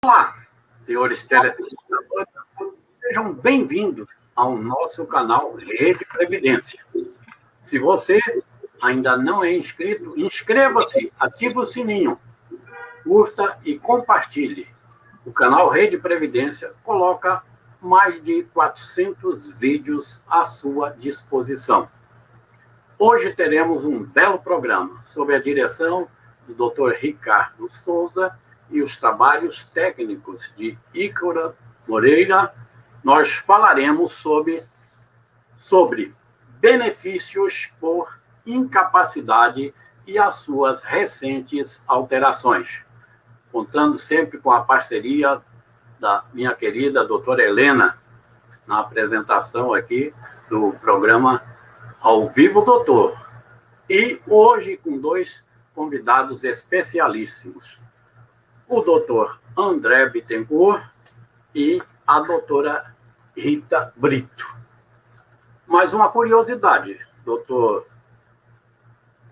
Olá, senhores telespectadores, sejam bem-vindos ao nosso canal Rede Previdência. Se você ainda não é inscrito, inscreva-se, ative o sininho, curta e compartilhe. O canal Rede Previdência coloca mais de 400 vídeos à sua disposição. Hoje teremos um belo programa sob a direção do Dr. Ricardo Souza e os trabalhos técnicos de Ícaro Moreira. Nós falaremos sobre benefícios por incapacidade e as suas recentes alterações, contando sempre com a parceria da minha querida doutora Helena, na apresentação aqui do programa Ao Vivo Doutor. E hoje com dois convidados especialíssimos, o doutor André Bittencourt e a doutora Rita Brito. Mas uma curiosidade, doutor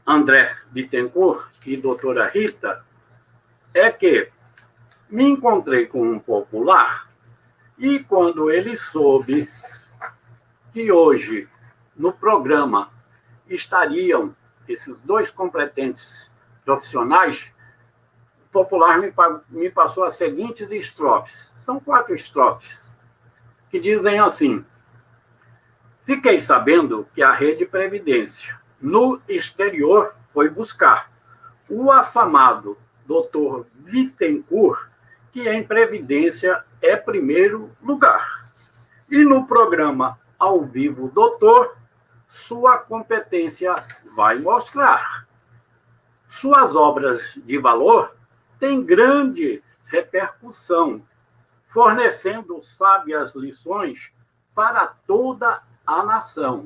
André Bittencourt e doutora Rita, é que me encontrei com um popular e quando ele soube que hoje no programa estariam esses dois competentes profissionais, o popular me passou as seguintes estrofes. São 4 estrofes que dizem assim: fiquei sabendo que a Rede Previdência no exterior foi buscar o afamado Dr. Bittencourt, que em Previdência é primeiro lugar. E no programa Ao Vivo Doutor, sua competência vai mostrar. Suas obras de valor têm grande repercussão, fornecendo sábias lições para toda a nação,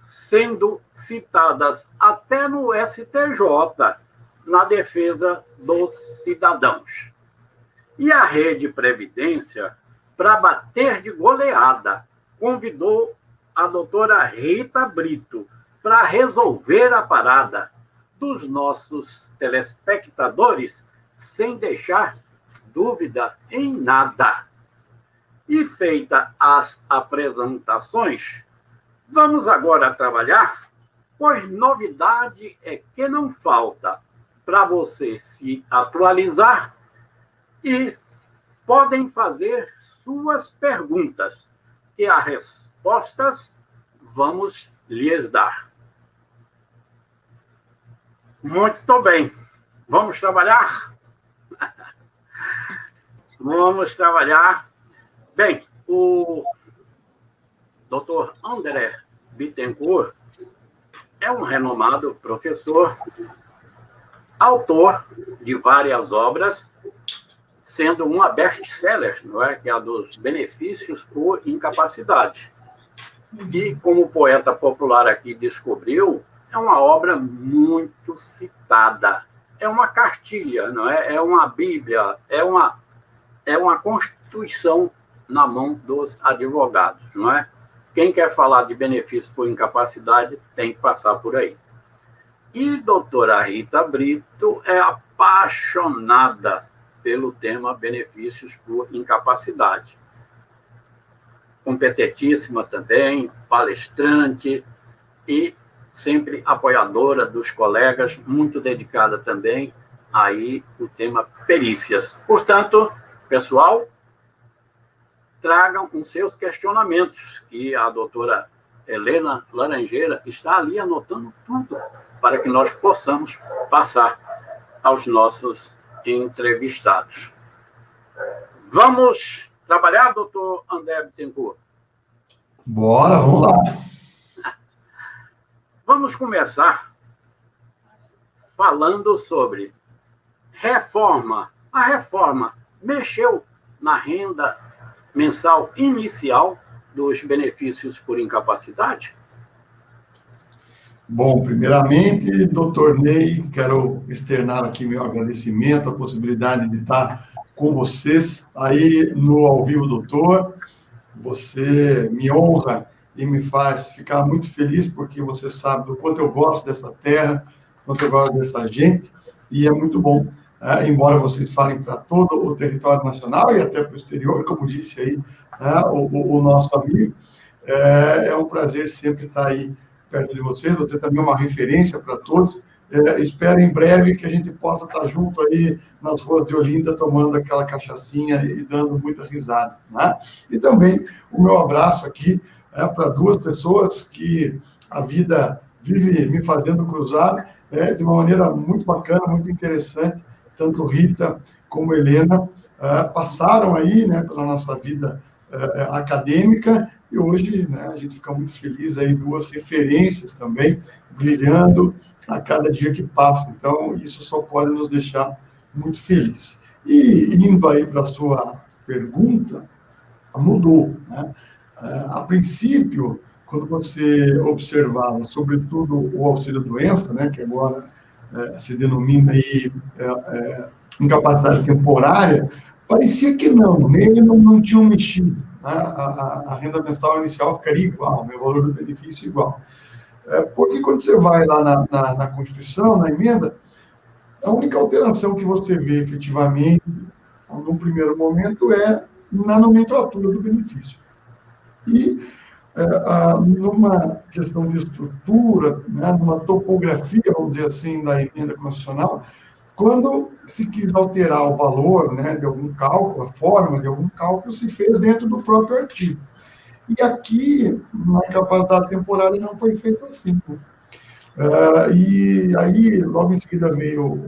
sendo citadas até no STJ, na defesa dos cidadãos. E a Rede Previdência, para bater de goleada, convidou a doutora Rita Brito para resolver a parada dos nossos telespectadores sem deixar dúvida em nada. E feita as apresentações, vamos agora trabalhar, pois novidade é que não falta para você se atualizar e podem fazer suas perguntas, que as respostas vamos lhes dar. Muito bem. Vamos trabalhar? Vamos trabalhar. Bem, o Dr. André Bittencourt é um renomado professor, autor de várias obras, sendo uma best-seller, não é? Que é a dos benefícios por incapacidade. E, como o poeta popular aqui descobriu, é uma obra muito citada. É uma cartilha, não é? É uma bíblia, é uma constituição na mão dos advogados, não é? Quem quer falar de benefício por incapacidade tem que passar por aí. E doutora Rita Brito é apaixonada pelo tema benefícios por incapacidade. Competentíssima também, palestrante e sempre apoiadora dos colegas, muito dedicada também aí o tema perícias. Portanto, pessoal, tragam os seus questionamentos, que a doutora Helena Laranjeira está ali anotando tudo para que nós possamos passar aos nossos entrevistados. Vamos trabalhar, doutor André Bittencourt? Bora, vamos lá. Vamos começar falando sobre reforma. A reforma mexeu na renda mensal inicial dos benefícios por incapacidade? Bom, primeiramente, doutor Ney, quero externar aqui meu agradecimento, a possibilidade de estar com vocês aí no Ao Vivo Doutor. Você me honra e me faz ficar muito feliz, porque você sabe do quanto eu gosto dessa terra, quanto eu gosto dessa gente, e é muito bom embora vocês falem para todo o território nacional e até para o exterior, como disse aí o nosso amigo. É um prazer sempre estar aí perto de vocês. Você também é uma referência para todos. Espero em breve que a gente possa estar junto aí nas ruas de Olinda, tomando aquela cachaçinha e dando muita risada, né? E também o meu abraço aqui para duas pessoas que a vida vive me fazendo cruzar de uma maneira muito bacana, muito interessante. Tanto Rita como Helena passaram aí, né, pela nossa vida acadêmica, e hoje, né, a gente fica muito feliz aí, duas referências também, brilhando a cada dia que passa. Então, isso só pode nos deixar muito felizes. E indo aí para a sua pergunta, mudou, né? A princípio, quando você observava, sobretudo o auxílio-doença, né, que agora se denomina aí incapacidade temporária, parecia que nele não tinham mexido, né? A renda mensal inicial ficaria igual, o valor do benefício igual. Porque quando você vai lá na Constituição, na emenda, a única alteração que você vê efetivamente, no primeiro momento, é na nomenclatura do benefício. E numa questão de estrutura, né, numa topografia, vamos dizer assim, da emenda constitucional, quando se quis alterar o valor, né, de algum cálculo, a forma de algum cálculo, se fez dentro do próprio artigo. E aqui, na incapacidade temporária, não foi feito assim. E aí, logo em seguida, veio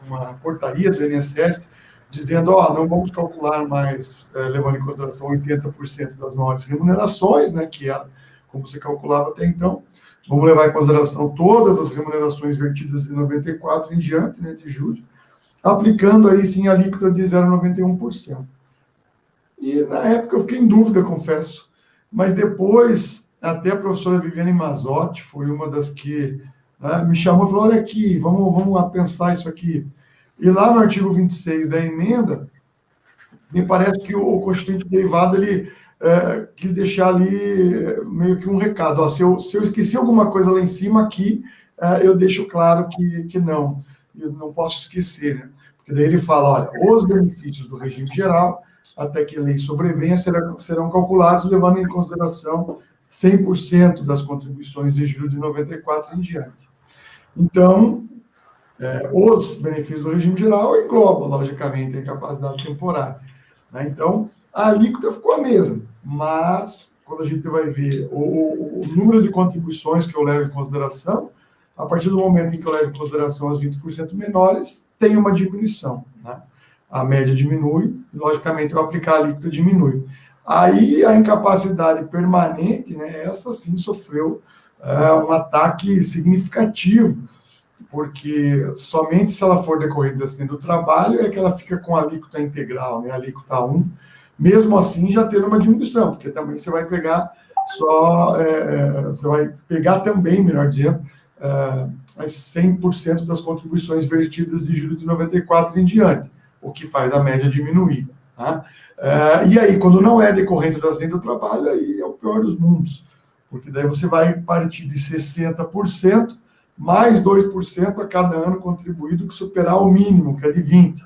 uma portaria do INSS dizendo, não vamos calcular mais, levando em consideração 80% das maiores remunerações, né, que era como se calculava até então. Vamos levar em consideração todas as remunerações vertidas de 94 em diante, né, de julho, aplicando aí sim a alíquota de 0,91%. E na época eu fiquei em dúvida, confesso, mas depois até a professora Viviane Mazzotti foi uma das que me chamou e falou, olha aqui, vamos lá pensar isso aqui. E lá no artigo 26 da emenda, me parece que o constituinte derivado, ele quis deixar ali meio que um recado. Se eu esqueci alguma coisa lá em cima, aqui eu deixo claro que não. Eu não posso esquecer, né? Porque daí ele fala, olha, os benefícios do regime geral, até que a lei sobrevenha, serão calculados levando em consideração 100% das contribuições de julho de 94 em diante. Então, os benefícios do regime geral englobam, logicamente, a incapacidade temporária, né? Então, a alíquota ficou a mesma, mas quando a gente vai ver o número de contribuições que eu levo em consideração, a partir do momento em que eu levo em consideração as 20% menores, tem uma diminuição, né? A média diminui, e, logicamente, ao aplicar a alíquota diminui. Aí, a incapacidade permanente, né, essa sim sofreu um ataque significativo, porque somente se ela for decorrida do acidente do trabalho é que ela fica com a alíquota integral, né, a alíquota 1, mesmo assim já tendo uma diminuição, porque também você vai pegar você vai pegar também, melhor dizendo, as 100% das contribuições vertidas de julho de 94 em diante, o que faz a média diminuir, tá? E aí, quando não é decorrente do acidente do trabalho, aí é o pior dos mundos, porque daí você vai partir de 60%, mais 2% a cada ano contribuído, que superar o mínimo, que é de 20%.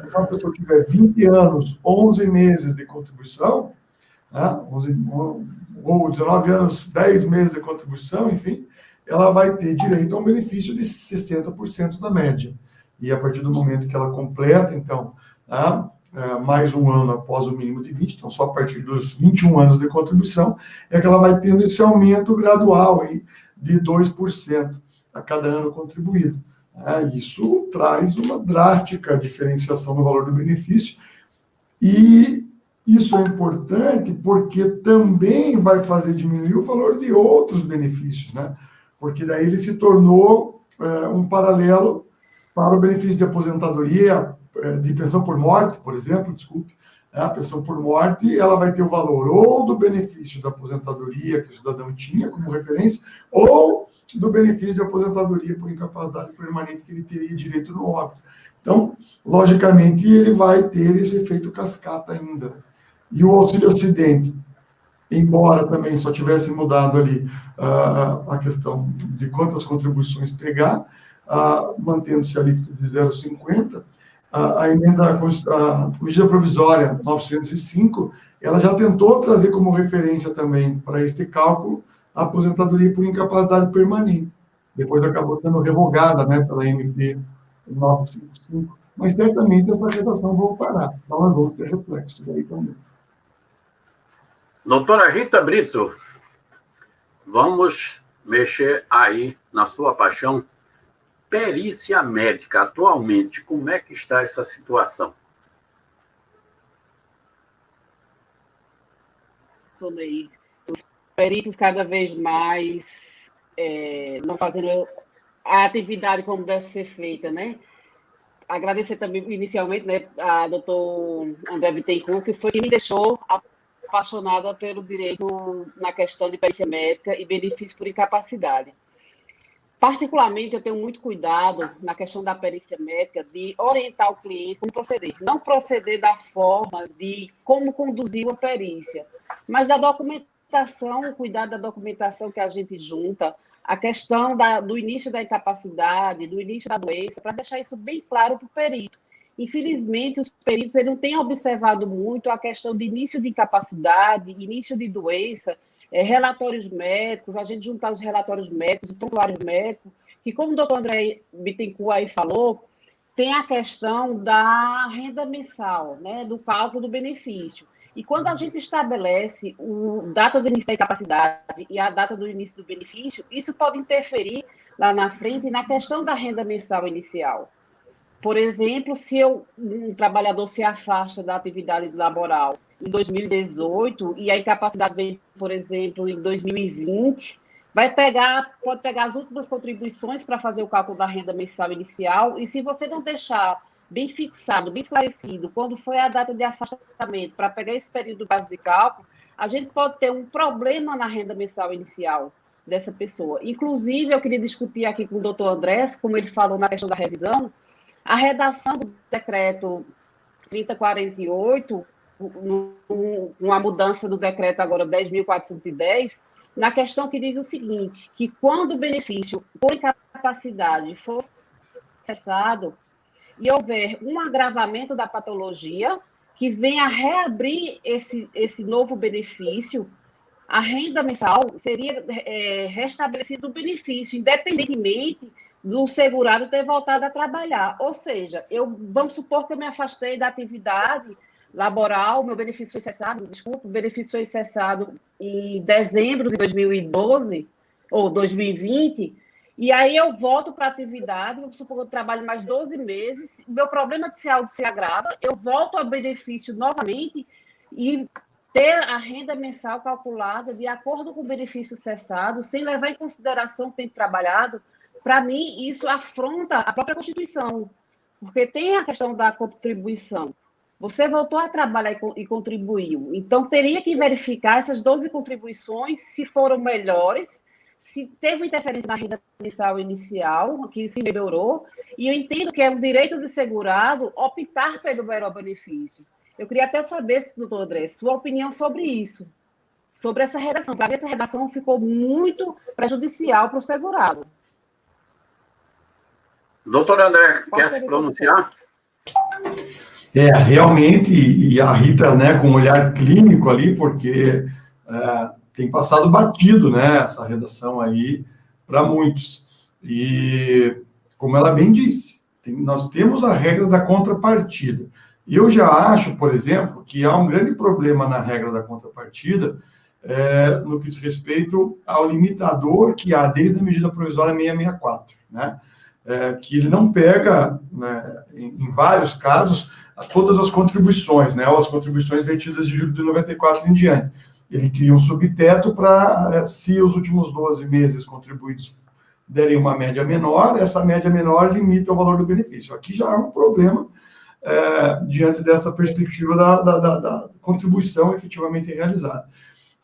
Então, se a pessoa tiver 20 anos, 11 meses de contribuição, né, ou 19 anos, 10 meses de contribuição, enfim, ela vai ter direito a um benefício de 60% da média. E a partir do momento que ela completa, então, mais um ano após o mínimo de 20, então só a partir dos 21 anos de contribuição, é que ela vai tendo esse aumento gradual aí de 2% a cada ano contribuído. Isso traz uma drástica diferenciação no valor do benefício, e isso é importante porque também vai fazer diminuir o valor de outros benefícios, né? Porque daí ele se tornou um paralelo para o benefício de aposentadoria, de pensão por morte, por exemplo, a pensão por morte, ela vai ter o valor ou do benefício da aposentadoria que o cidadão tinha como referência, ou do benefício de aposentadoria por incapacidade permanente que ele teria direito no óbito. Então, logicamente, ele vai ter esse efeito cascata ainda. E o auxílio-acidente, embora também só tivesse mudado ali a questão de quantas contribuições pegar, mantendo-se a líquida de 0,50, a medida provisória 905, ela já tentou trazer como referência também para este cálculo a aposentadoria por incapacidade permanente. Depois acabou sendo revogada, né, pela MP 955, mas certamente essa redação voltará. Então, nós vamos ter reflexos aí também. Doutora Rita Brito, vamos mexer aí na sua paixão. Perícia médica, atualmente, como é que está essa situação? Os peritos cada vez mais não fazendo a atividade como deve ser feita, né? Agradecer também, inicialmente, né, a doutor André Bittencourt, que foi quem me deixou apaixonada pelo direito na questão de perícia médica e benefício por incapacidade. Particularmente, eu tenho muito cuidado na questão da perícia médica de orientar o cliente como proceder. Não proceder da forma de como conduzir uma perícia, mas da documentação, o cuidado da documentação que a gente junta, a questão do início da incapacidade, do início da doença, para deixar isso bem claro para o perito. Infelizmente, os peritos não têm observado muito a questão de início de incapacidade, início de doença, relatórios médicos, a gente juntar os relatórios médicos, os prontuários médicos, que, como o doutor André Bittencourt aí falou, tem a questão da renda mensal, né, do cálculo do benefício. E quando a gente estabelece a data do início da incapacidade e a data do início do benefício, isso pode interferir lá na frente na questão da renda mensal inicial. Por exemplo, se um trabalhador se afasta da atividade laboral em 2018 e a incapacidade vem, por exemplo, em 2020, pode pegar as últimas contribuições para fazer o cálculo da renda mensal inicial, e se você não deixar bem fixado, bem esclarecido, quando foi a data de afastamento, para pegar esse período base de cálculo, a gente pode ter um problema na renda mensal inicial dessa pessoa. Inclusive, eu queria discutir aqui com o doutor Andrés, como ele falou na questão da revisão, a redação do decreto 3048, com a mudança do decreto agora 10.410, na questão que diz o seguinte, que quando o benefício por incapacidade for cessado e houver um agravamento da patologia, que venha a reabrir esse novo benefício, a renda mensal seria restabelecido o benefício, independentemente do segurado ter voltado a trabalhar. Ou seja, vamos supor que eu me afastei da atividade laboral, meu benefício foi cessado, o benefício foi cessado em dezembro de 2012, ou 2020, e aí eu volto para a atividade, vamos supor que eu trabalho mais 12 meses, meu problema de saúde se agrava, eu volto ao benefício novamente e ter a renda mensal calculada de acordo com o benefício cessado, sem levar em consideração o tempo trabalhado. Para mim, isso afronta a própria Constituição, porque tem a questão da contribuição. Você voltou a trabalhar e contribuiu. Então, teria que verificar essas 12 contribuições, se foram melhores, se teve interferência na renda mensal inicial, que se melhorou, e eu entendo que é um direito do segurado optar pelo melhor benefício. Eu queria até saber, doutor André, sua opinião sobre isso, sobre essa redação. Para mim, essa redação ficou muito prejudicial para o segurado. Doutor André, quer se pronunciar? Realmente, e a Rita, né, com um olhar clínico ali, porque tem passado batido, né, essa redação aí para muitos. E, como ela bem disse, nós temos a regra da contrapartida. Eu já acho, por exemplo, que há um grande problema na regra da contrapartida no que diz respeito ao limitador que há desde a medida provisória 664, né? Que ele não pega, né, em vários casos, todas as contribuições, né, ou as contribuições retidas de julho de 94 em diante. Ele cria um subteto para, se os últimos 12 meses contribuídos derem uma média menor, essa média menor limita o valor do benefício. Aqui já há um problema diante dessa perspectiva da contribuição efetivamente realizada.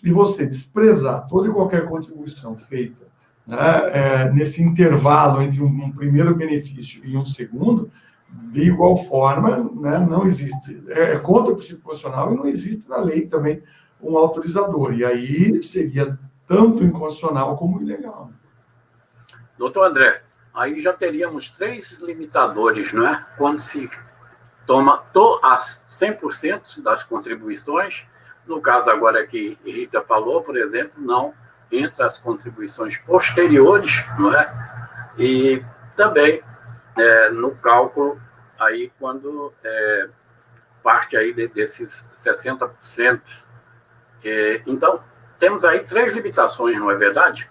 E você desprezar toda e qualquer contribuição feita, né, nesse intervalo entre um primeiro benefício e um segundo, de igual forma, né, não existe. É contra o princípio constitucional e não existe na lei também um autorizador. E aí seria tanto inconstitucional como ilegal. Doutor André, aí já teríamos 3 limitadores, não é? Quando se toma as 100% das contribuições, no caso agora que Rita falou, por exemplo, não entre as contribuições posteriores, não é? E também no cálculo, aí quando parte aí desses 60%. Então, temos aí 3 limitações, não é verdade?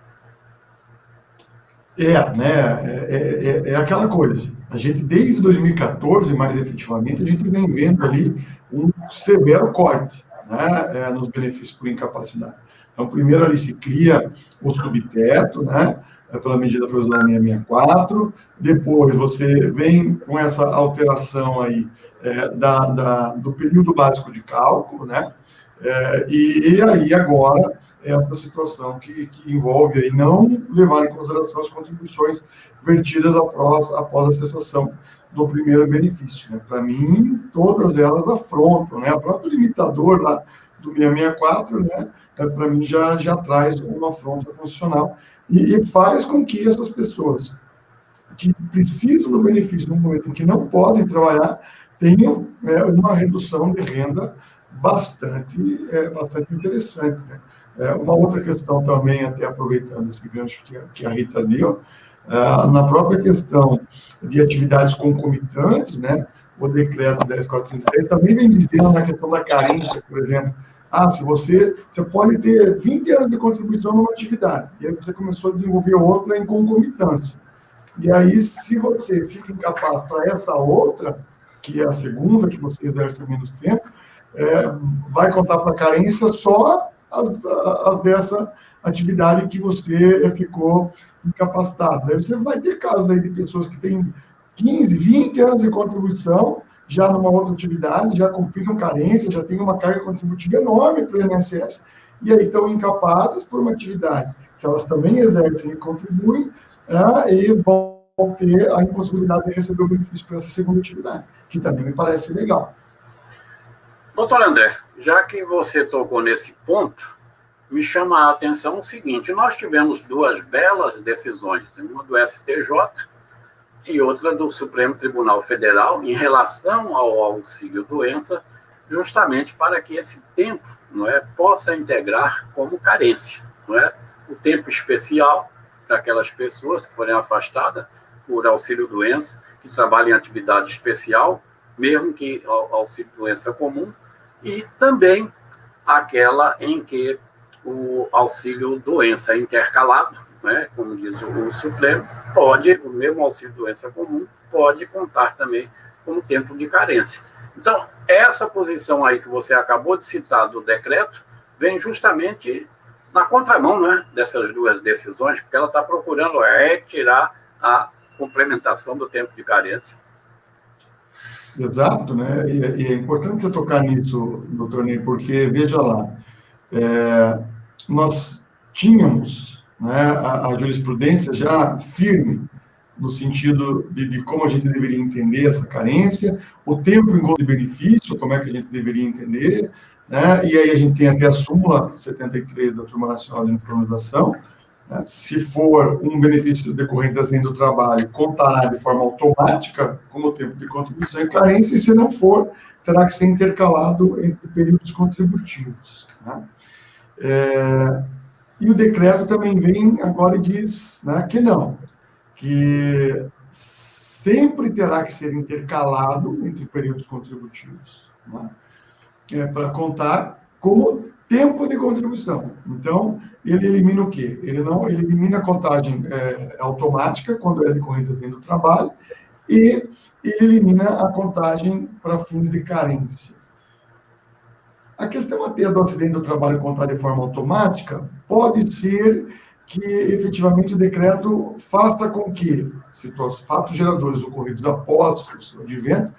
É aquela coisa. A gente, desde 2014, mais efetivamente, a gente vem vendo ali um severo corte, né, nos benefícios por incapacidade. Então, primeiro ali se cria o subteto, né, pela medida provisória 664, depois você vem com essa alteração aí do período básico de cálculo, né, e aí agora essa situação que envolve aí não levar em consideração as contribuições vertidas após a cessação do primeiro benefício, né? Para mim, todas elas afrontam, né? O próprio limitador lá do 664, né? Para mim já traz uma afronta constitucional e faz com que essas pessoas que precisam do benefício no momento em que não podem trabalhar tenham uma redução de renda bastante interessante, né? Uma outra questão também, até aproveitando esse gancho que a Rita deu, na própria questão de atividades concomitantes, né, o decreto 10.410 também vem dizendo na questão da carência, por exemplo, se você pode ter 20 anos de contribuição numa atividade, e aí você começou a desenvolver outra em concomitância. E aí, se você fica incapaz para essa outra, que é a segunda, que você exerce há menos tempo, vai contar para a carência só as dessa atividade que você ficou incapacitado. Daí você vai ter casos aí de pessoas que têm 15, 20 anos de contribuição, já numa outra atividade, já cumpriram carência, já tem uma carga contributiva enorme para o INSS, e aí estão incapazes por uma atividade que elas também exercem e contribuem, e vão ter a impossibilidade de receber o benefício para essa segunda atividade, que também me parece legal. Doutor André, já que você tocou nesse ponto, me chama a atenção o seguinte: nós tivemos 2 belas decisões, uma do STJ e outra do Supremo Tribunal Federal, em relação ao auxílio-doença, justamente para que esse tempo, não é, possa integrar como carência, não é? O tempo especial para aquelas pessoas que forem afastadas por auxílio-doença, que trabalham em atividade especial, mesmo que auxílio-doença comum, e também aquela em que o auxílio-doença intercalado, né, como diz o Supremo, o mesmo auxílio-doença comum, pode contar também como tempo de carência. Então, essa posição aí que você acabou de citar do decreto vem justamente na contramão, né, dessas 2 decisões, porque ela está procurando tirar a complementação do tempo de carência. Exato, né? E é importante você tocar nisso, doutor Ney, porque, veja lá, nós tínhamos, né, a jurisprudência já firme no sentido de como a gente deveria entender essa carência, o tempo em de benefício, como é que a gente deveria entender, né? E aí a gente tem até a súmula 73 da Turma Nacional de Uniformização, né? Se for um benefício decorrente assim do trabalho, contará de forma automática como tempo de contribuição e carência, e se não for, terá que ser intercalado entre períodos contributivos, né? E o decreto também vem agora e diz, né, que não, que sempre terá que ser intercalado entre períodos contributivos, né, para contar como tempo de contribuição. Então, ele elimina o quê? Ele elimina a contagem automática, quando é decorrente assim do trabalho, e ele elimina a contagem para fins de carência. A questão até do acidente do trabalho contar de forma automática pode ser que, efetivamente, o decreto faça com que os fatos geradores ocorridos após o seu advento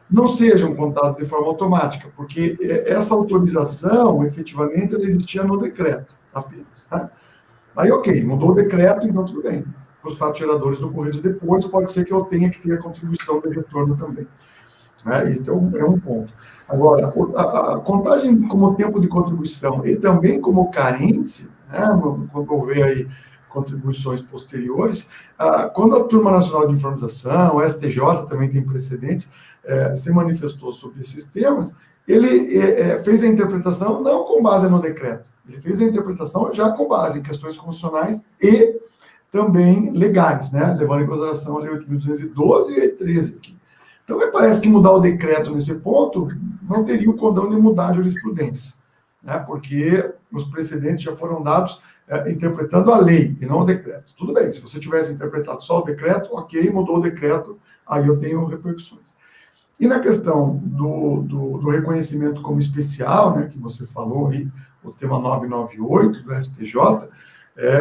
não sejam contados de forma automática, porque essa autorização, efetivamente, ela existia no decreto apenas, tá? Aí, ok, mudou o decreto, então tudo bem. Os fatos geradores ocorridos depois, pode ser que eu tenha que ter a contribuição de retorno também. Isso é um ponto. Agora, a contagem como tempo de contribuição e também como carência, né, quando houver aí contribuições posteriores. Quando a Turma Nacional de Informatização, o STJ também tem precedentes, se manifestou sobre esses temas, ele fez a interpretação não com base no decreto, ele fez a interpretação já com base em questões constitucionais e também legais, né? Levando em consideração a Lei 8.212 e a Lei 13 aqui. Então, me parece que mudar o decreto nesse ponto não teria o condão de mudar a jurisprudência, né? Porque os precedentes já foram dados interpretando a lei e não o decreto. Tudo bem, se você tivesse interpretado só o decreto, ok, mudou o decreto, aí eu tenho repercussões. E na questão do reconhecimento como especial, né, que você falou aí, o tema 998 do STJ,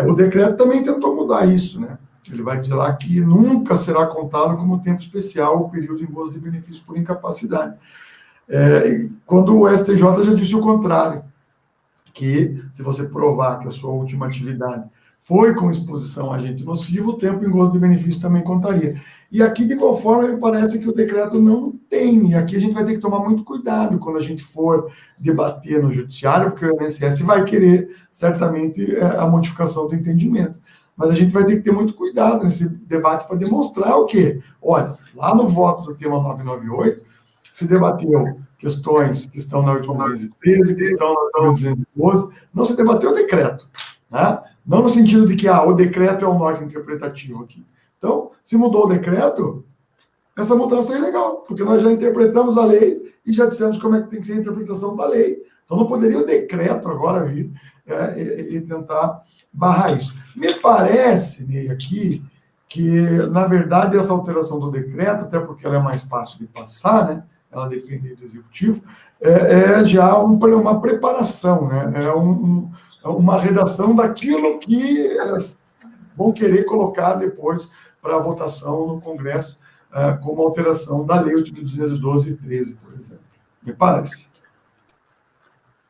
o decreto também tentou mudar isso, né? Ele vai dizer lá que nunca será contado como tempo especial o período em gozo de benefício por incapacidade. Quando o STJ já disse o contrário, que se você provar que a sua última atividade foi com exposição a agente nocivo, o tempo em gozo de benefício também contaria. E aqui, de igual forma, me parece que o decreto não tem, e aqui a gente vai ter que tomar muito cuidado quando a gente for debater no judiciário, porque o INSS vai querer, certamente, a modificação do entendimento. Mas a gente vai ter que ter muito cuidado nesse debate para demonstrar o quê? Olha, lá no voto do tema 998, se debateu questões que estão na 8.213, que estão na 8.212, não se debateu o decreto, né? Não no sentido de que o decreto é um norte interpretativo aqui. Então, se mudou o decreto, essa mudança é ilegal, porque nós já interpretamos a lei e já dissemos como é que tem que ser a interpretação da lei. Então, não poderia o decreto agora vir e tentar barrar isso. Me parece, Ney, aqui, que, na verdade, essa alteração do decreto, até porque ela é mais fácil de passar, né? Ela depende do executivo, já uma preparação, né? Uma redação daquilo que vão querer colocar depois para votação no Congresso, como alteração da Lei 8.212 e 13, por exemplo. Me parece.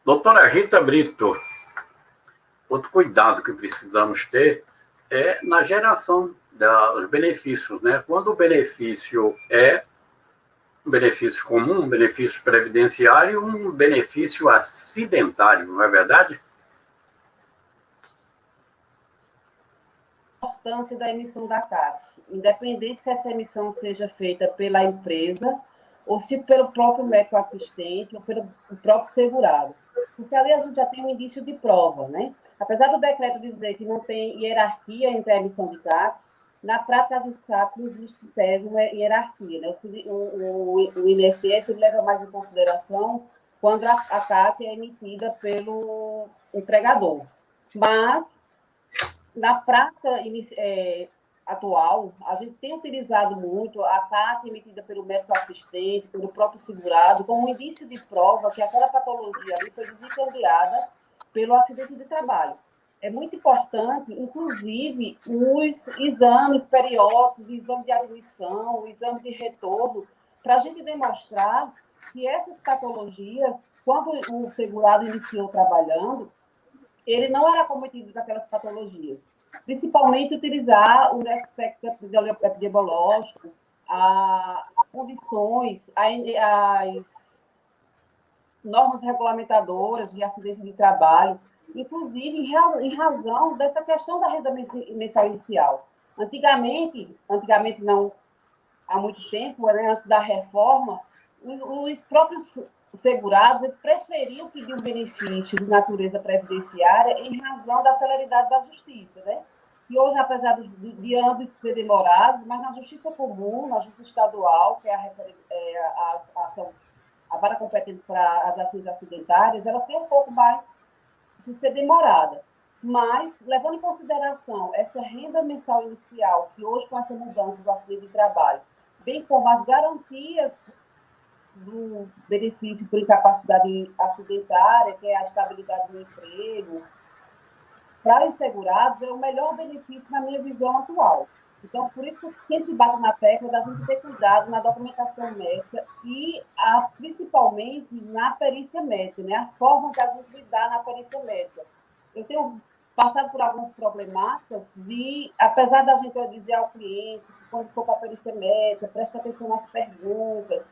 Doutora Rita Brito, outro cuidado que precisamos ter é na geração dos benefícios, né? Quando o benefício é um benefício comum, um benefício previdenciário, um benefício acidentário, não é verdade? A importância da emissão da CAT, independente se essa emissão seja feita pela empresa ou se pelo próprio médico assistente ou pelo próprio segurado. Porque ali a gente já tem um indício de prova, né? Apesar do decreto dizer que não tem hierarquia entre a emissão de CAT, na prática a gente sabe que existe em tese uma hierarquia, né? O INSS leva mais em consideração quando a CAT é emitida pelo empregador. Mas, na prática atual, a gente tem utilizado muito a CAT emitida pelo médico assistente, pelo próprio segurado, como um indício de prova que aquela patologia ali foi desencadeada pelo acidente de trabalho. É muito importante, inclusive, os exames periódicos, o exame de admissão, o exame de retorno, para a gente demonstrar que essas patologias, quando o segurado iniciou trabalhando, ele não era cometido daquelas patologias. Principalmente utilizar o aspecto epidemiológico, as condições, as normas regulamentadoras de acidente de trabalho, inclusive em razão dessa questão da renda mensal inicial. Antigamente não, há muito tempo, né, antes da reforma, os próprios segurados eles preferiam pedir um benefício de natureza previdenciária em razão da celeridade da justiça, né? E hoje, apesar de ambos ser demorados, mas na justiça comum, na justiça estadual, que é a vara competente para as ações acidentárias, ela tem um pouco mais de ser demorada. Mas, levando em consideração essa renda mensal inicial, que hoje, com essa mudança do acidente de trabalho, bem como as garantias do benefício por incapacidade acidentária, que é a estabilidade do emprego, para os segurados, é o melhor benefício na minha visão atual. Então, por isso que eu sempre bato na tecla da gente ter cuidado na documentação médica e, principalmente, na perícia médica, né? A forma que a gente lidar na perícia médica. Eu tenho passado por algumas problemáticas de, apesar da gente dizer ao cliente que quando for para a perícia médica, preste atenção nas perguntas,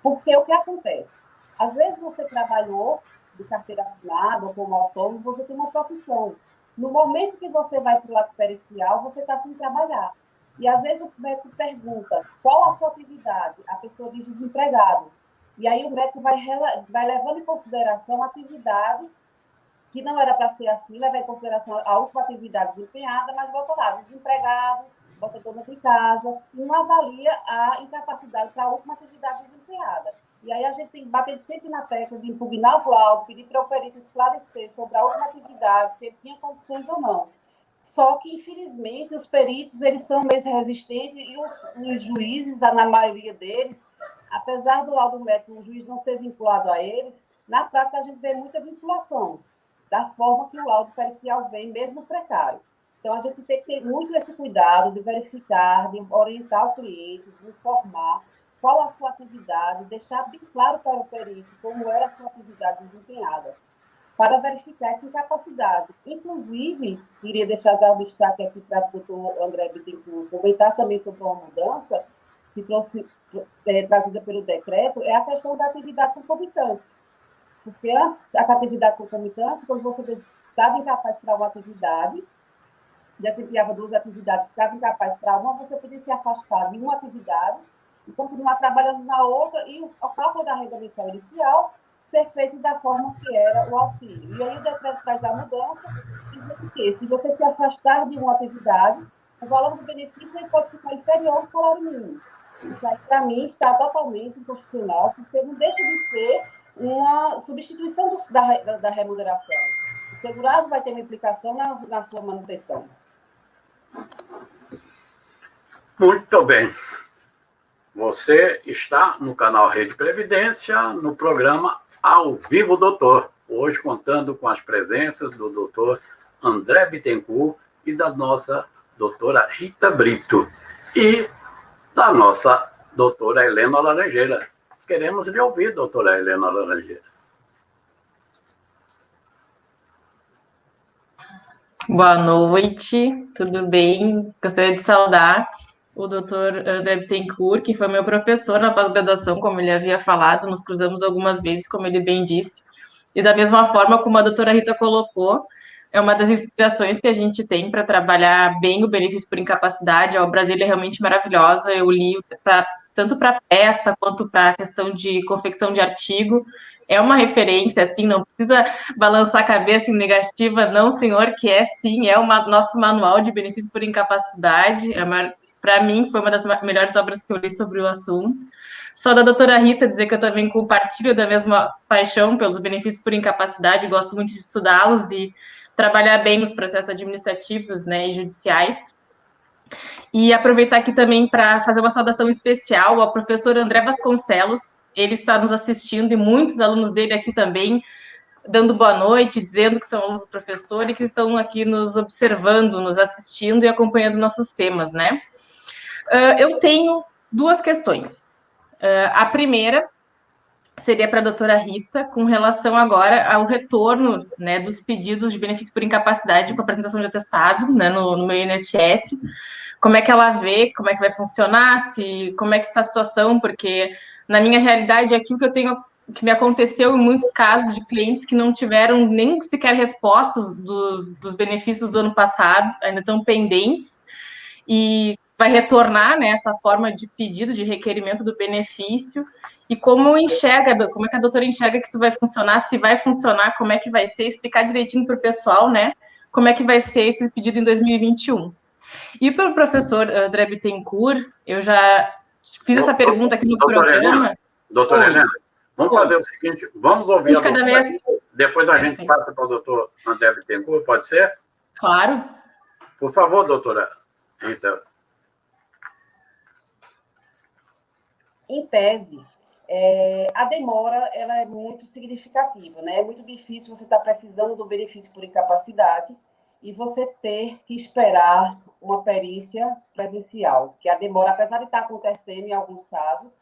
porque o que acontece? Às vezes você trabalhou de carteira assinada ou como autônomo, você tem uma profissão. No momento que você vai para o lado pericial, você está sem trabalhar. E, às vezes, o médico pergunta qual a sua atividade? A pessoa diz desempregado. E aí o médico vai levando em consideração a atividade que não era para ser assim, leva em consideração a última atividade desempenhada, mas bota lá, desempregado, bota dona de casa, e não avalia a incapacidade para a última atividade desempenhada. E aí a gente tem que bater sempre na tecla de impugnar o laudo, pedir para o perito esclarecer sobre a última atividade, se ele tinha condições ou não. Só que, infelizmente, os peritos eles são mesmo resistentes e os juízes, na maioria deles, apesar do laudo médico, o juiz não ser vinculado a eles, na prática a gente vê muita vinculação da forma que o laudo pericial vem, mesmo precário. Então, a gente tem que ter muito esse cuidado de verificar, de orientar o cliente, de informar qual a sua atividade, deixar bem claro para o perito como era a sua atividade desempenhada, para verificar essa incapacidade. Inclusive, queria deixar dar um destaque aqui para o doutor André Bittencourt comentar também sobre uma mudança que trouxe, trazida pelo decreto, é a questão da atividade concomitante. Porque antes, a atividade concomitante, quando você estava incapaz para uma atividade, desempenhava 2 atividades, ficava incapaz para uma, você podia se afastar de uma atividade e continuar trabalhando na outra, e o cálculo da renda mensal inicial ser feito da forma que era o auxílio. E aí o decreto traz a mudança, dizendo que se você se afastar de uma atividade, o valor do benefício pode ficar inferior ao salário mínimo. Isso aí, para mim, está totalmente inconstitucional, porque não deixa de ser uma substituição da remuneração. O segurado vai ter uma implicação na sua manutenção. Muito bem. Você está no canal Rede Previdência, no programa Ao Vivo Doutor, hoje contando com as presenças do doutor André Bittencourt e da nossa doutora Rita Brito e da nossa doutora Helena Laranjeira. Queremos lhe ouvir, doutora Helena Laranjeira. Boa noite, tudo bem? Gostaria de saudar o doutor André Bittencourt, que foi meu professor na pós-graduação, como ele havia falado, nos cruzamos algumas vezes, como ele bem disse. E da mesma forma como a doutora Rita colocou, é uma das inspirações que a gente tem para trabalhar bem o benefício por incapacidade. A obra dele é realmente maravilhosa, eu li tanto para peça quanto para a questão de confecção de artigo. É uma referência, assim, não precisa balançar a cabeça em negativa, não, senhor, que é sim, é o nosso manual de benefício por incapacidade. Para mim, foi uma das melhores obras que eu li sobre o assunto. Só da doutora Rita dizer que eu também compartilho da mesma paixão pelos benefícios por incapacidade, gosto muito de estudá-los e trabalhar bem nos processos administrativos, né, e judiciais. E aproveitar aqui também para fazer uma saudação especial ao professor André Vasconcelos. Ele está nos assistindo e muitos alunos dele aqui também, dando boa noite, dizendo que são alunos do professor e que estão aqui nos observando, nos assistindo e acompanhando nossos temas, né? Eu tenho 2 questões. A primeira seria para a doutora Rita, com relação agora ao retorno, né, dos pedidos de benefício por incapacidade com apresentação de atestado, né, no meu INSS. Como é que ela vê, como é que vai funcionar, como é que está a situação, porque na minha realidade aqui o que eu tenho, que me aconteceu em muitos casos de clientes que não tiveram nem sequer respostas dos benefícios do ano passado, ainda estão pendentes, e vai retornar, né, essa forma de pedido, de requerimento do benefício, e como enxerga, como é que a doutora enxerga que isso vai funcionar, se vai funcionar, como é que vai ser, explicar direitinho para o pessoal, né, como é que vai ser esse pedido em 2021. E para o professor André Bittencourt, eu já fiz essa pergunta aqui no programa. Doutora Helena, vamos fazer o seguinte, vamos ouvir a doutora, depois a gente passa para o doutor André Bittencourt, pode ser? Claro. Por favor, doutora Rita. Em tese, a demora ela é muito significativa, né? É muito difícil você estar precisando do benefício por incapacidade e você ter que esperar uma perícia presencial, que a demora, apesar de estar acontecendo em alguns casos,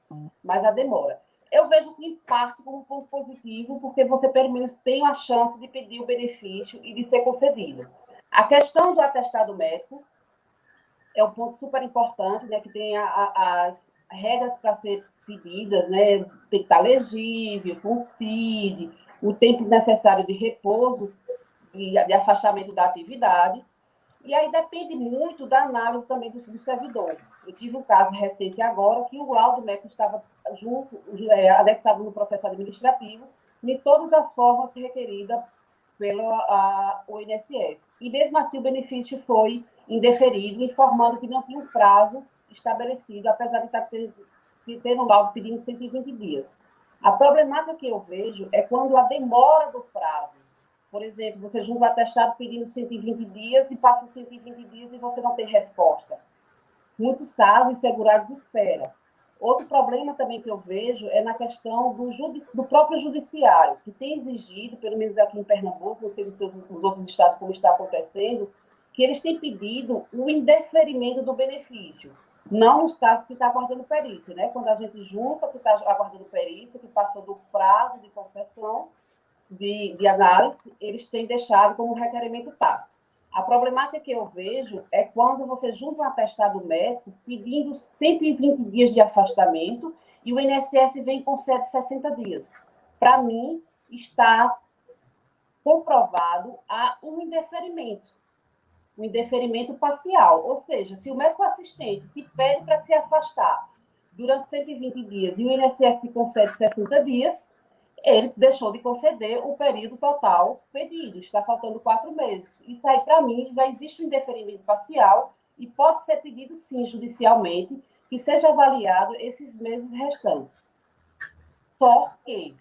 mas a demora. Eu vejo que, em parte, como um ponto positivo, porque você, pelo menos, tem a chance de pedir o benefício e de ser concedido. A questão do atestado médico é um ponto super importante, né, que tem as regras para ser pedidas, né, tem que estar legível, com CID, o tempo necessário de repouso de afastamento da atividade. E aí depende muito da análise também do servidor. Eu tive um caso recente agora que o laudo médico estava anexado no processo administrativo de todas as formas requeridas pelo INSS. E mesmo assim o benefício foi indeferido, informando que não tinha um prazo estabelecido, apesar de estar tendo um laudo pedindo 120 dias. A problemática que eu vejo é quando a demora do prazo. Por exemplo, você junta um atestado pedindo 120 dias e passa os 120 dias e você não tem resposta. Muitos casos, os segurados esperam. Outro problema também que eu vejo é na questão do próprio judiciário, que tem exigido, pelo menos aqui em Pernambuco, não sei nos outros estados como está acontecendo, que eles têm pedido o indeferimento do benefício. Não nos casos que está aguardando perícia, né? Quando a gente junta que está aguardando perícia, que passou do prazo de concessão, de análise, eles têm deixado como requerimento tácito. A problemática que eu vejo é quando você junta um atestado médico pedindo 120 dias de afastamento e o INSS vem e concede 60 dias. Para mim, está comprovado um indeferimento parcial. Ou seja, se o médico assistente te pede para se afastar durante 120 dias e o INSS te concede 60 dias, ele deixou de conceder o período total pedido, está faltando 4 meses. Isso aí, para mim, já existe um indeferimento parcial e pode ser pedido, sim, judicialmente, que seja avaliado esses meses restantes. Só que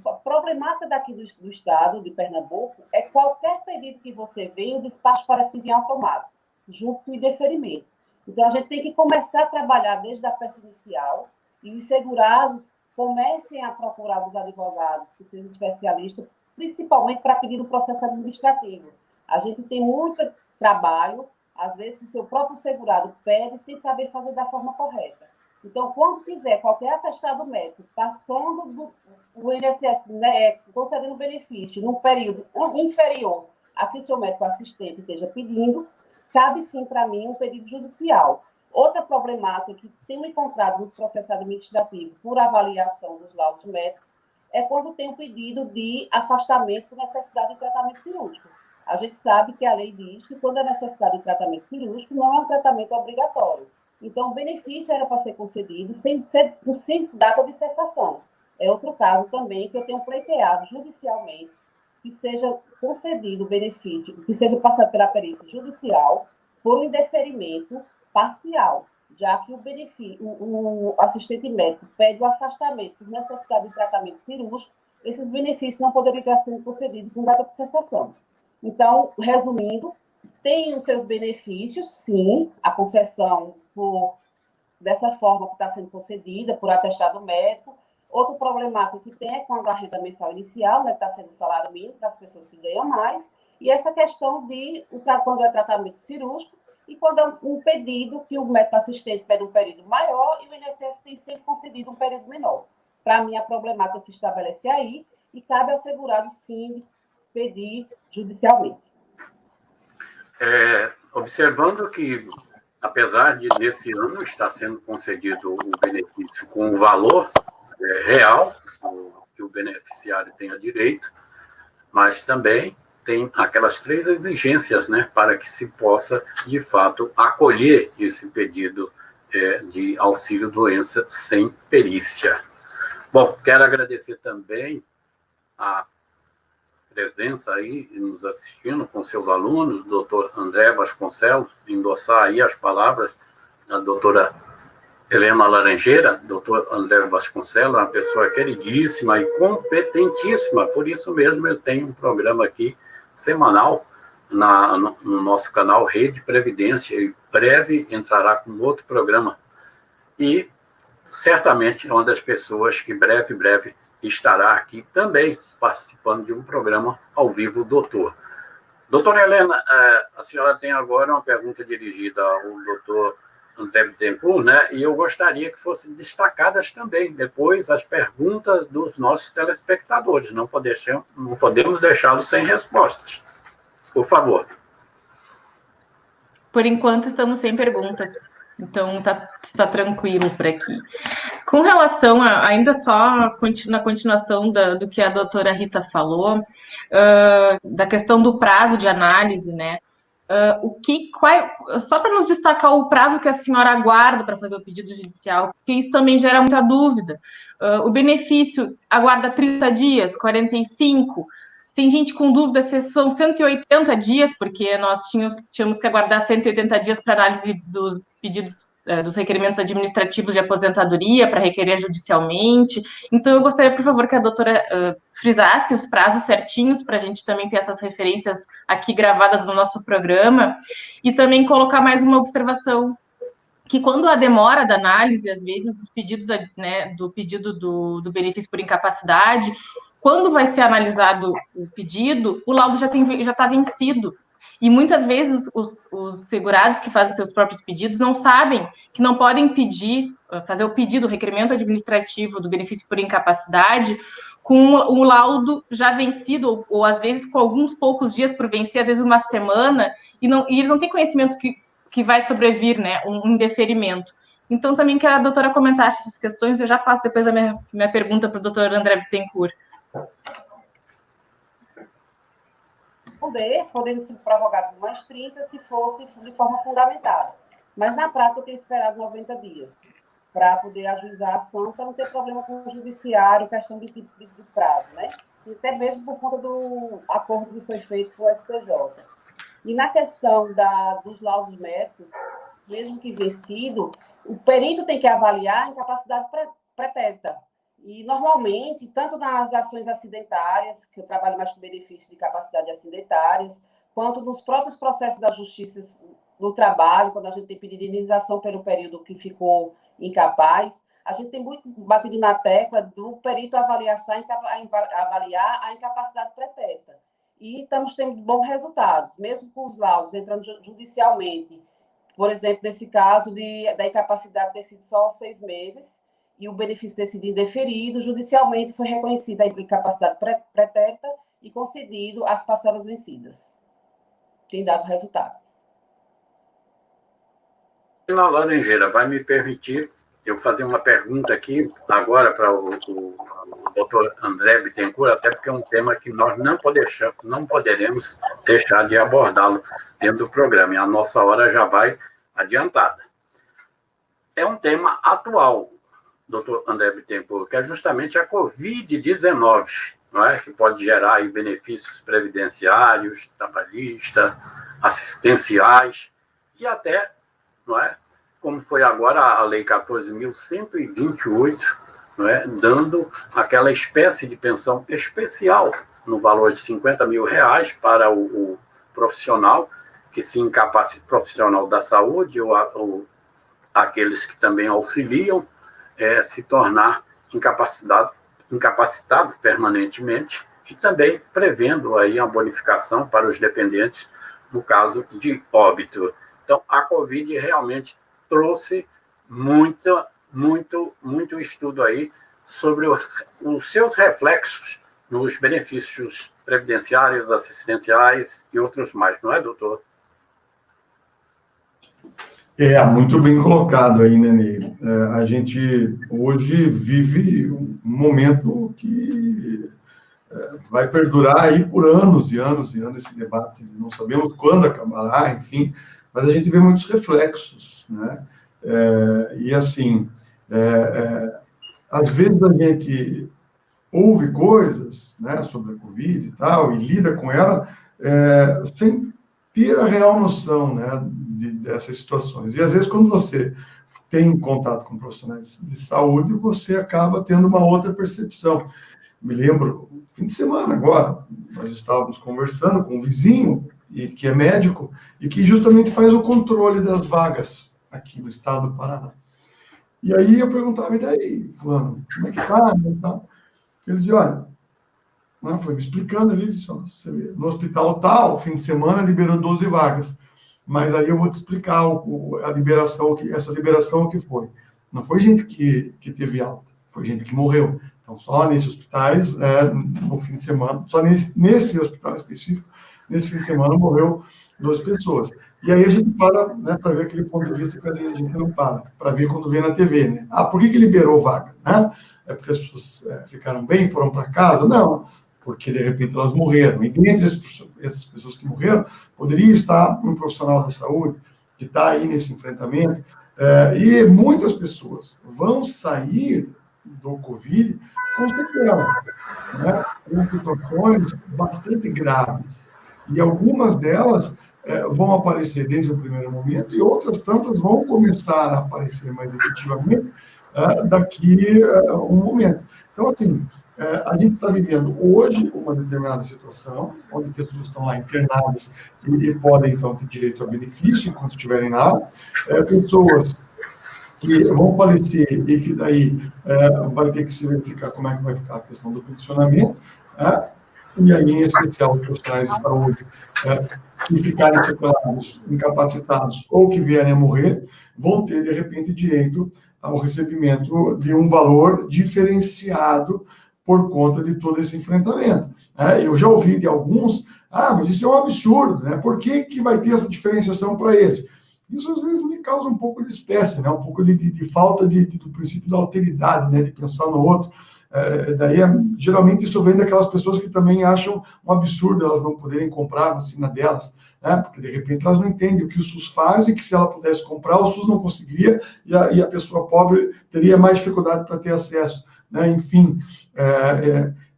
a problemática daqui do estado de Pernambuco é qualquer pedido que você vê, o despacho parece que vem automático, junto-se o indeferimento. Então, a gente tem que começar a trabalhar desde a peça inicial e os segurados comecem a procurar os advogados que sejam especialistas, principalmente para pedir o processo administrativo. A gente tem muito trabalho, às vezes, porque o próprio segurado pede sem saber fazer da forma correta. Então, quando tiver qualquer atestado médico passando o INSS, né, concedendo benefício num período inferior a que o seu médico assistente esteja pedindo, cabe sim para mim um pedido judicial. Outra problemática que tenho encontrado nos processos administrativos por avaliação dos laudos médicos é quando tem um pedido de afastamento por necessidade de tratamento cirúrgico. A gente sabe que a lei diz que quando é necessidade de tratamento cirúrgico, não é um tratamento obrigatório. Então, o benefício era para ser concedido sem data de cessação. É outro caso também que eu tenho pleiteado judicialmente que seja concedido o benefício, que seja passado pela perícia judicial por um indeferimento parcial, já que o assistente médico pede o afastamento por necessidade de tratamento cirúrgico, esses benefícios não poderiam estar sendo concedidos com data de cessação. Então, resumindo, tem os seus benefícios, sim, a concessão dessa forma que está sendo concedida, por atestado médico. Outro problemático que tem é quando a renda mensal inicial, né, está sendo o salário mínimo para as pessoas que ganham mais, e essa questão de quando é tratamento cirúrgico, e quando é um pedido que o médico assistente pede um período maior e o INSS tem sempre concedido um período menor. Para mim, a problemática se estabelece aí e cabe ao segurado, sim, pedir judicialmente. Observando que, apesar de, nesse ano, estar sendo concedido o benefício com o valor real que o beneficiário tenha direito, mas também tem aquelas 3 exigências, né, para que se possa, de fato, acolher esse pedido de auxílio-doença sem perícia. Bom, quero agradecer também a presença aí, nos assistindo com seus alunos, o doutor André Vasconcelos, endossar aí as palavras da doutora Helena Laranjeira, doutor André Vasconcelos, uma pessoa queridíssima e competentíssima, por isso mesmo ele tem um programa aqui semanal no nosso canal Rede Previdência, e breve entrará com outro programa. E certamente é uma das pessoas que breve estará aqui também participando de um programa ao vivo, doutor. Doutora Helena, a senhora tem agora uma pergunta dirigida ao doutor André Bittencourt, né? E eu gostaria que fossem destacadas também depois as perguntas dos nossos telespectadores. Não podemos deixá-los sem respostas. Por favor. Por enquanto, estamos sem perguntas. Então, está tranquilo por aqui. Com relação ainda só na continuação do que a doutora Rita falou, da questão do prazo de análise, né? Só para nos destacar o prazo que a senhora aguarda para fazer o pedido judicial, porque isso também gera muita dúvida. O benefício aguarda 30 dias, 45. Tem gente com dúvida se são 180 dias, porque nós tínhamos que aguardar 180 dias para análise dos pedidos, dos requerimentos administrativos de aposentadoria, para requerer judicialmente. Então, eu gostaria, por favor, que a doutora frisasse os prazos certinhos, para a gente também ter essas referências aqui gravadas no nosso programa, e também colocar mais uma observação, que quando a demora da análise, às vezes, dos pedidos, né, do pedido do benefício por incapacidade, quando vai ser analisado o pedido, o laudo já está vencido. E muitas vezes os segurados que fazem seus próprios pedidos não sabem que não podem fazer o pedido, o requerimento administrativo do benefício por incapacidade, com o laudo já vencido, ou às vezes com alguns poucos dias por vencer, às vezes uma semana, e eles não têm conhecimento que vai sobrevir, né, um indeferimento. Então, também que a doutora comentasse essas questões, eu já passo depois a minha pergunta para o doutor André Bittencourt. Podendo ser prorrogado por mais 30, se fosse de forma fundamentada. Mas, na prática, eu tenho esperado 90 dias para poder ajuizar a ação, para não ter problema com o judiciário, questão de prazo, né? E até mesmo por conta do acordo que foi feito com o STJ. E na questão dos laudos médicos, mesmo que vencido, o perito tem que avaliar a incapacidade pretérita. E, normalmente, tanto nas ações acidentárias, que eu trabalho mais com benefício de capacidade acidentárias, quanto nos próprios processos da justiça do trabalho, quando a gente tem pedido indenização pelo período que ficou incapaz, a gente tem muito batido na tecla do perito avaliar a incapacidade pretérita. E estamos tendo bons resultados, mesmo com os laudos entrando judicialmente. Por exemplo, nesse caso da incapacidade ter sido só 6 meses, e o benefício ter sido indeferido, judicialmente foi reconhecida a incapacidade pretérita e concedido as parcelas vencidas. Tem dado resultado. Na Laranjeira, vai me permitir eu fazer uma pergunta aqui agora para o doutor André Bittencourt, até porque é um tema que nós não poderemos deixar de abordá-lo dentro do programa, e a nossa hora já vai adiantada. É um tema atual, doutor André Bittencourt, que é justamente a Covid-19, não é? Que pode gerar aí benefícios previdenciários, trabalhistas, assistenciais, e até, não é? Como foi agora a Lei 14.128, não é? Dando aquela espécie de pensão especial no valor de R$50 mil para o profissional que se incapacita, profissional da saúde ou aqueles que também auxiliam, se tornar incapacitado permanentemente, e também prevendo aí a bonificação para os dependentes no caso de óbito. Então, a Covid realmente trouxe muito estudo aí sobre os seus reflexos nos benefícios previdenciários, assistenciais e outros mais, não é, doutor? Muito bem colocado aí, Nenê. A gente hoje vive um momento que vai perdurar aí por anos e anos e anos esse debate. Não sabemos quando acabará, enfim, mas a gente vê muitos reflexos, né? E assim, às vezes a gente ouve coisas, né, sobre a Covid e tal, e lida com ela sem ter a real noção, né, dessas situações. E às vezes quando você tem contato com profissionais de saúde, você acaba tendo uma outra percepção. Me lembro, fim de semana agora, nós estávamos conversando com um vizinho, que é médico, e que justamente faz o controle das vagas aqui no estado do Paraná. E aí eu perguntava, e daí, fulano, como é que tá? Ele dizia, olha, foi me explicando ali, disse, no hospital tal, fim de semana, liberou 12 vagas. Mas aí eu vou te explicar essa liberação que foi. Não foi gente que teve alta, foi gente que morreu. Então, só nesses hospitais, no fim de semana, só nesse hospital específico, nesse fim de semana morreu 12 pessoas. E aí a gente para, né, para ver aquele ponto de vista que às vezes a gente não para ver quando vê na TV, né? Ah, por que liberou vaga? Né? É porque as pessoas ficaram bem, foram para casa? Não, porque de repente elas morreram. E dentre essas pessoas que morreram, poderia estar um profissional da saúde que está aí nesse enfrentamento. E muitas pessoas vão sair do Covid com sequelas, né? Com situações bastante graves. E algumas delas vão aparecer desde o primeiro momento e outras tantas vão começar a aparecer mais efetivamente daqui a um momento. Então, assim, a gente está vivendo hoje uma determinada situação, onde pessoas estão lá internadas e podem, então, ter direito a benefício enquanto estiverem lá. Pessoas que vão falecer e que daí vai ter que se verificar como é que vai ficar a questão do pensionamento, e aí, em especial, os profissionais de saúde que ficarem sequelados, incapacitados ou que vierem a morrer, vão ter, de repente, direito ao recebimento de um valor diferenciado por conta de todo esse enfrentamento. Eu já ouvi de alguns, mas isso é um absurdo, né? Por que vai ter essa diferenciação para eles? Isso, às vezes, me causa um pouco de espécie, né? Um pouco de falta do princípio da alteridade, né? De pensar no outro. Geralmente, isso vem daquelas pessoas que também acham um absurdo elas não poderem comprar a vacina delas, né? Porque, de repente, elas não entendem o que o SUS faz e que, se ela pudesse comprar, o SUS não conseguiria e a pessoa pobre teria mais dificuldade para ter acesso, né? Enfim,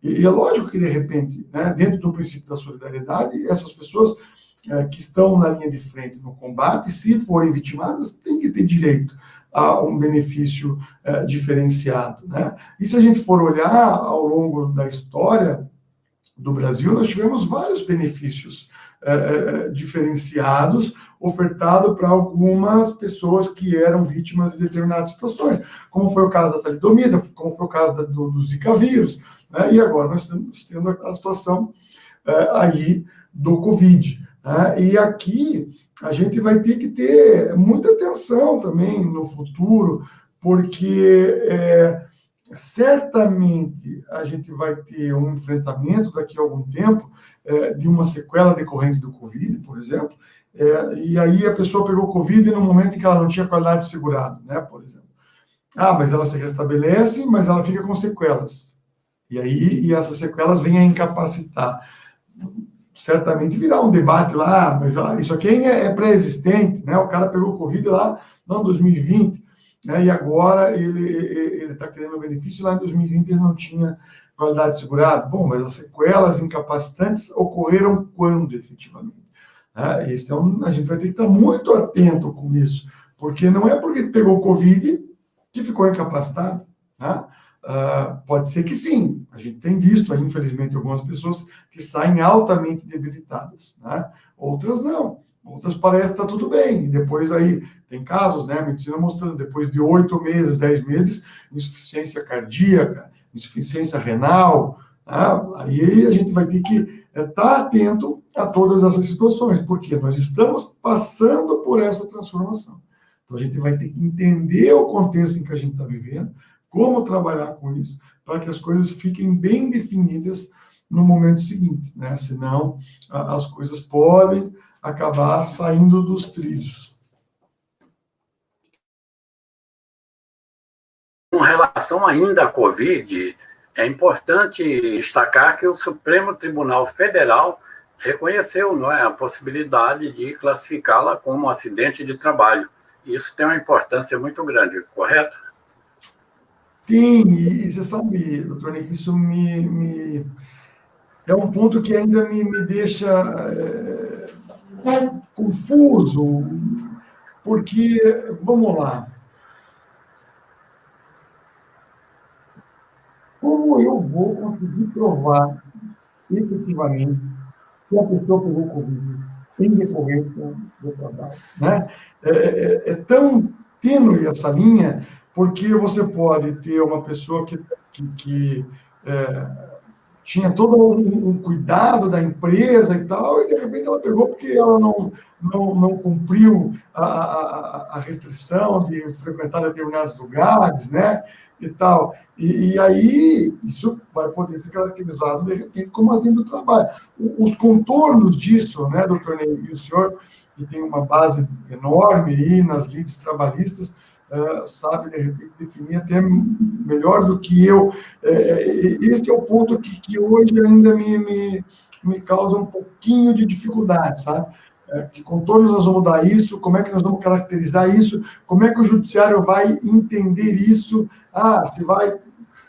e é lógico que, de repente, né, dentro do princípio da solidariedade, essas pessoas que estão na linha de frente no combate, se forem vitimadas, têm que ter direito a um benefício diferenciado, né? E se a gente for olhar ao longo da história do Brasil, nós tivemos vários benefícios diferenciados ofertados para algumas pessoas que eram vítimas de determinadas situações, como foi o caso da talidomida, como foi o caso do Zika vírus, né? E agora nós estamos tendo a situação aí do Covid. E aqui a gente vai ter que ter muita atenção também no futuro, porque certamente a gente vai ter um enfrentamento daqui a algum tempo de uma sequela decorrente do Covid, por exemplo, e aí a pessoa pegou Covid no momento em que ela não tinha qualidade de segurado, né, por exemplo. Mas ela se restabelece, mas ela fica com sequelas. E essas sequelas vêm a incapacitar. Certamente virá um debate lá, mas isso aqui é pré-existente, né? O cara pegou Covid lá, não, 2020, né? E agora ele está querendo benefício, lá em 2020 ele não tinha qualidade de segurado. Bom, mas as sequelas incapacitantes ocorreram quando, efetivamente? Então, a gente vai ter que estar muito atento com isso, porque não é porque pegou Covid que ficou incapacitado, né? Pode ser que sim, a gente tem visto, infelizmente, algumas pessoas que saem altamente debilitadas, né? Outras não, outras parece que está tudo bem, e depois aí tem casos, né, a medicina mostrando, depois de 8 meses, 10 meses, insuficiência cardíaca, insuficiência renal, né? Aí a gente vai ter que estar atento a todas essas situações, porque nós estamos passando por essa transformação. Então a gente vai ter que entender o contexto em que a gente está vivendo, como trabalhar com isso, para que as coisas fiquem bem definidas no momento seguinte, né? Senão, as coisas podem acabar saindo dos trilhos. Com relação ainda à Covid, é importante destacar que o Supremo Tribunal Federal reconheceu, não é, a possibilidade de classificá-la como um acidente de trabalho. Isso tem uma importância muito grande, correto? Sim, e você sabe, doutor Nick, isso é um ponto que ainda me deixa confuso, porque, vamos lá, como eu vou conseguir provar efetivamente que a pessoa pegou Covid em decorrência do trabalho, né? É tão tênue essa linha, porque você pode ter uma pessoa que tinha todo um cuidado da empresa e tal, e de repente ela pegou porque ela não cumpriu a restrição de frequentar determinados lugares, né, e tal. E aí, isso vai poder ser caracterizado, de repente, como acidente do trabalho. Os contornos disso, né, doutor Ney, e o senhor, que tem uma base enorme aí nas lides trabalhistas, sabe, de repente, definir até melhor do que eu. Este é o ponto que hoje ainda me causa um pouquinho de dificuldade, sabe? Que contornos nós vamos dar isso, como é que nós vamos caracterizar isso, como é que o judiciário vai entender isso, se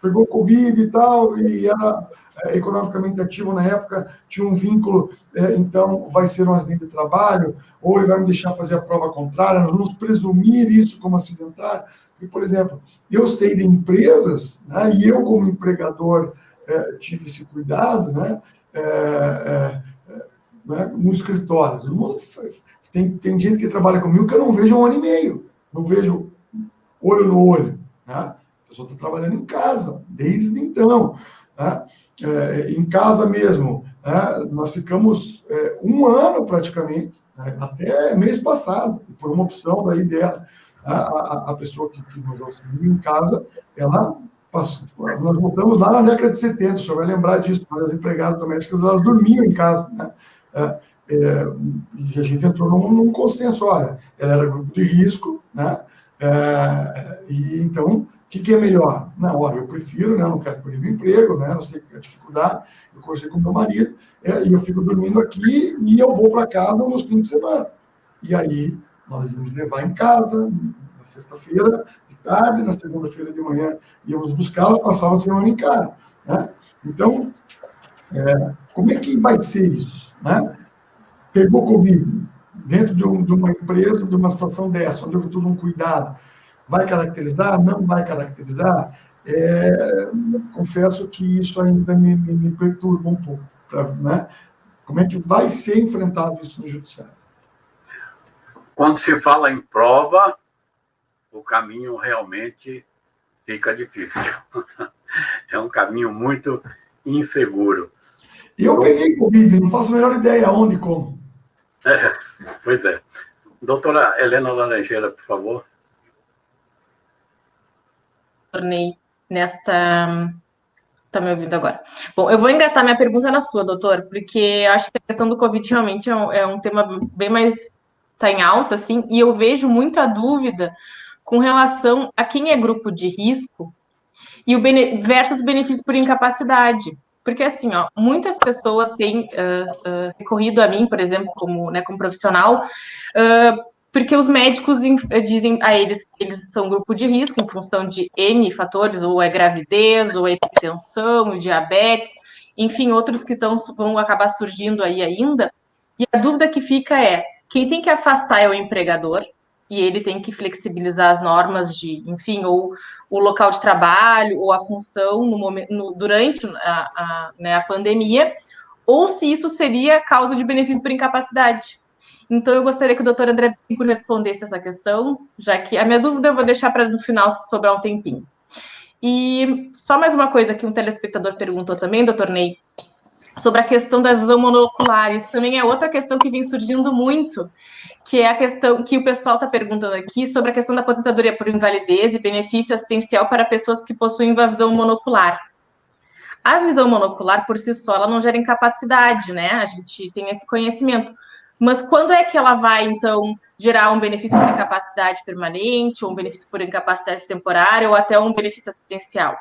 pegou Covid e tal, e era economicamente ativo na época, tinha um vínculo, então vai ser um acidente de trabalho, ou ele vai me deixar fazer a prova contrária, nós vamos presumir isso como acidentário. E, por exemplo, eu sei de empresas, né, e eu como empregador tive esse cuidado, né, no escritório. Tem gente que trabalha comigo que eu não vejo há 1 ano e meio, não vejo olho no olho, né? A pessoa está trabalhando em casa, desde então, né? Em casa mesmo, né? Nós ficamos 1 ano praticamente, né? Até mês passado, por uma opção daí dela. A pessoa que nos auxilia em casa, nós voltamos lá na década de 70, o senhor vai lembrar disso, mas as empregadas domésticas, elas dormiam em casa, né? E a gente entrou num consenso, olha, ela era grupo de risco, né? E então, o que é melhor? Não, olha, eu prefiro, né? Eu não quero perder meu emprego, né? Eu sei que é dificuldade, eu conversei com meu marido, e eu fico dormindo aqui e eu vou para casa nos fins de semana. E aí, nós íamos levar em casa, na sexta-feira de tarde, na segunda-feira de manhã, íamos buscá-la, passava a semana em casa, né? Então, como é que vai ser isso, né? Pegou Covid dentro de uma empresa, de uma situação dessa, onde houve todo um cuidado, vai caracterizar? Não vai caracterizar? Confesso que isso ainda me perturba um pouco, né? Como é que vai ser enfrentado isso no judiciário? Quando se fala em prova, o caminho realmente fica difícil. É um caminho muito inseguro. E eu peguei Covid, não faço a menor ideia aonde e como. Pois é. Doutora Helena Laranjeira, por favor. Tornei nesta... Está me ouvindo agora? Bom, eu vou engatar minha pergunta na sua, doutor, porque acho que a questão do Covid realmente é um tema bem mais... Está em alta, assim, e eu vejo muita dúvida com relação a quem é grupo de risco e versus benefício por incapacidade. Porque, assim, ó, muitas pessoas têm recorrido a mim, por exemplo, como profissional, porque os médicos dizem a eles que eles são grupo de risco em função de N fatores, ou é gravidez, ou é hipertensão, diabetes, enfim, outros que vão acabar surgindo aí ainda. E a dúvida que fica é, quem tem que afastar é o empregador, e ele tem que flexibilizar as normas de, enfim, ou o local de trabalho, ou a função durante a pandemia, ou se isso seria causa de benefício por incapacidade. Então, eu gostaria que o doutor André Bittencourt respondesse essa questão, já que a minha dúvida eu vou deixar para no final sobrar um tempinho. E só mais uma coisa que um telespectador perguntou também, doutor Ney, sobre a questão da visão monocular. Isso também é outra questão que vem surgindo muito, que é a questão que o pessoal está perguntando aqui sobre a questão da aposentadoria por invalidez e benefício assistencial para pessoas que possuem uma visão monocular. A visão monocular, por si só, ela não gera incapacidade, né? A gente tem esse conhecimento. Mas quando é que ela vai, então, gerar um benefício por incapacidade permanente, ou um benefício por incapacidade temporária, ou até um benefício assistencial?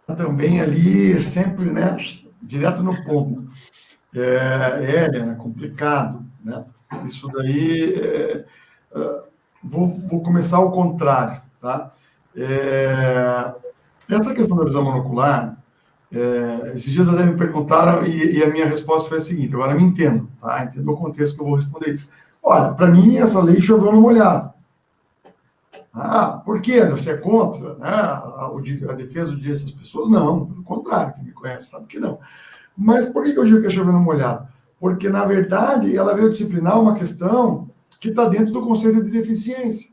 Também ali, sempre, né, direto no ponto. Helena, complicado, né? Isso daí, vou começar ao contrário, tá? Essa questão da visão monocular, esses dias até me perguntaram e a minha resposta foi a seguinte, agora me entendo, tá? Entendo o contexto que eu vou responder isso. Olha, para mim, essa lei choveu no molhado. Por quê? Você é contra, né, a defesa do direito dessas pessoas? Não, pelo contrário, quem me conhece sabe que não. Mas por que eu digo que é chovendo molhado? Porque, na verdade, ela veio disciplinar uma questão que está dentro do conceito de deficiência.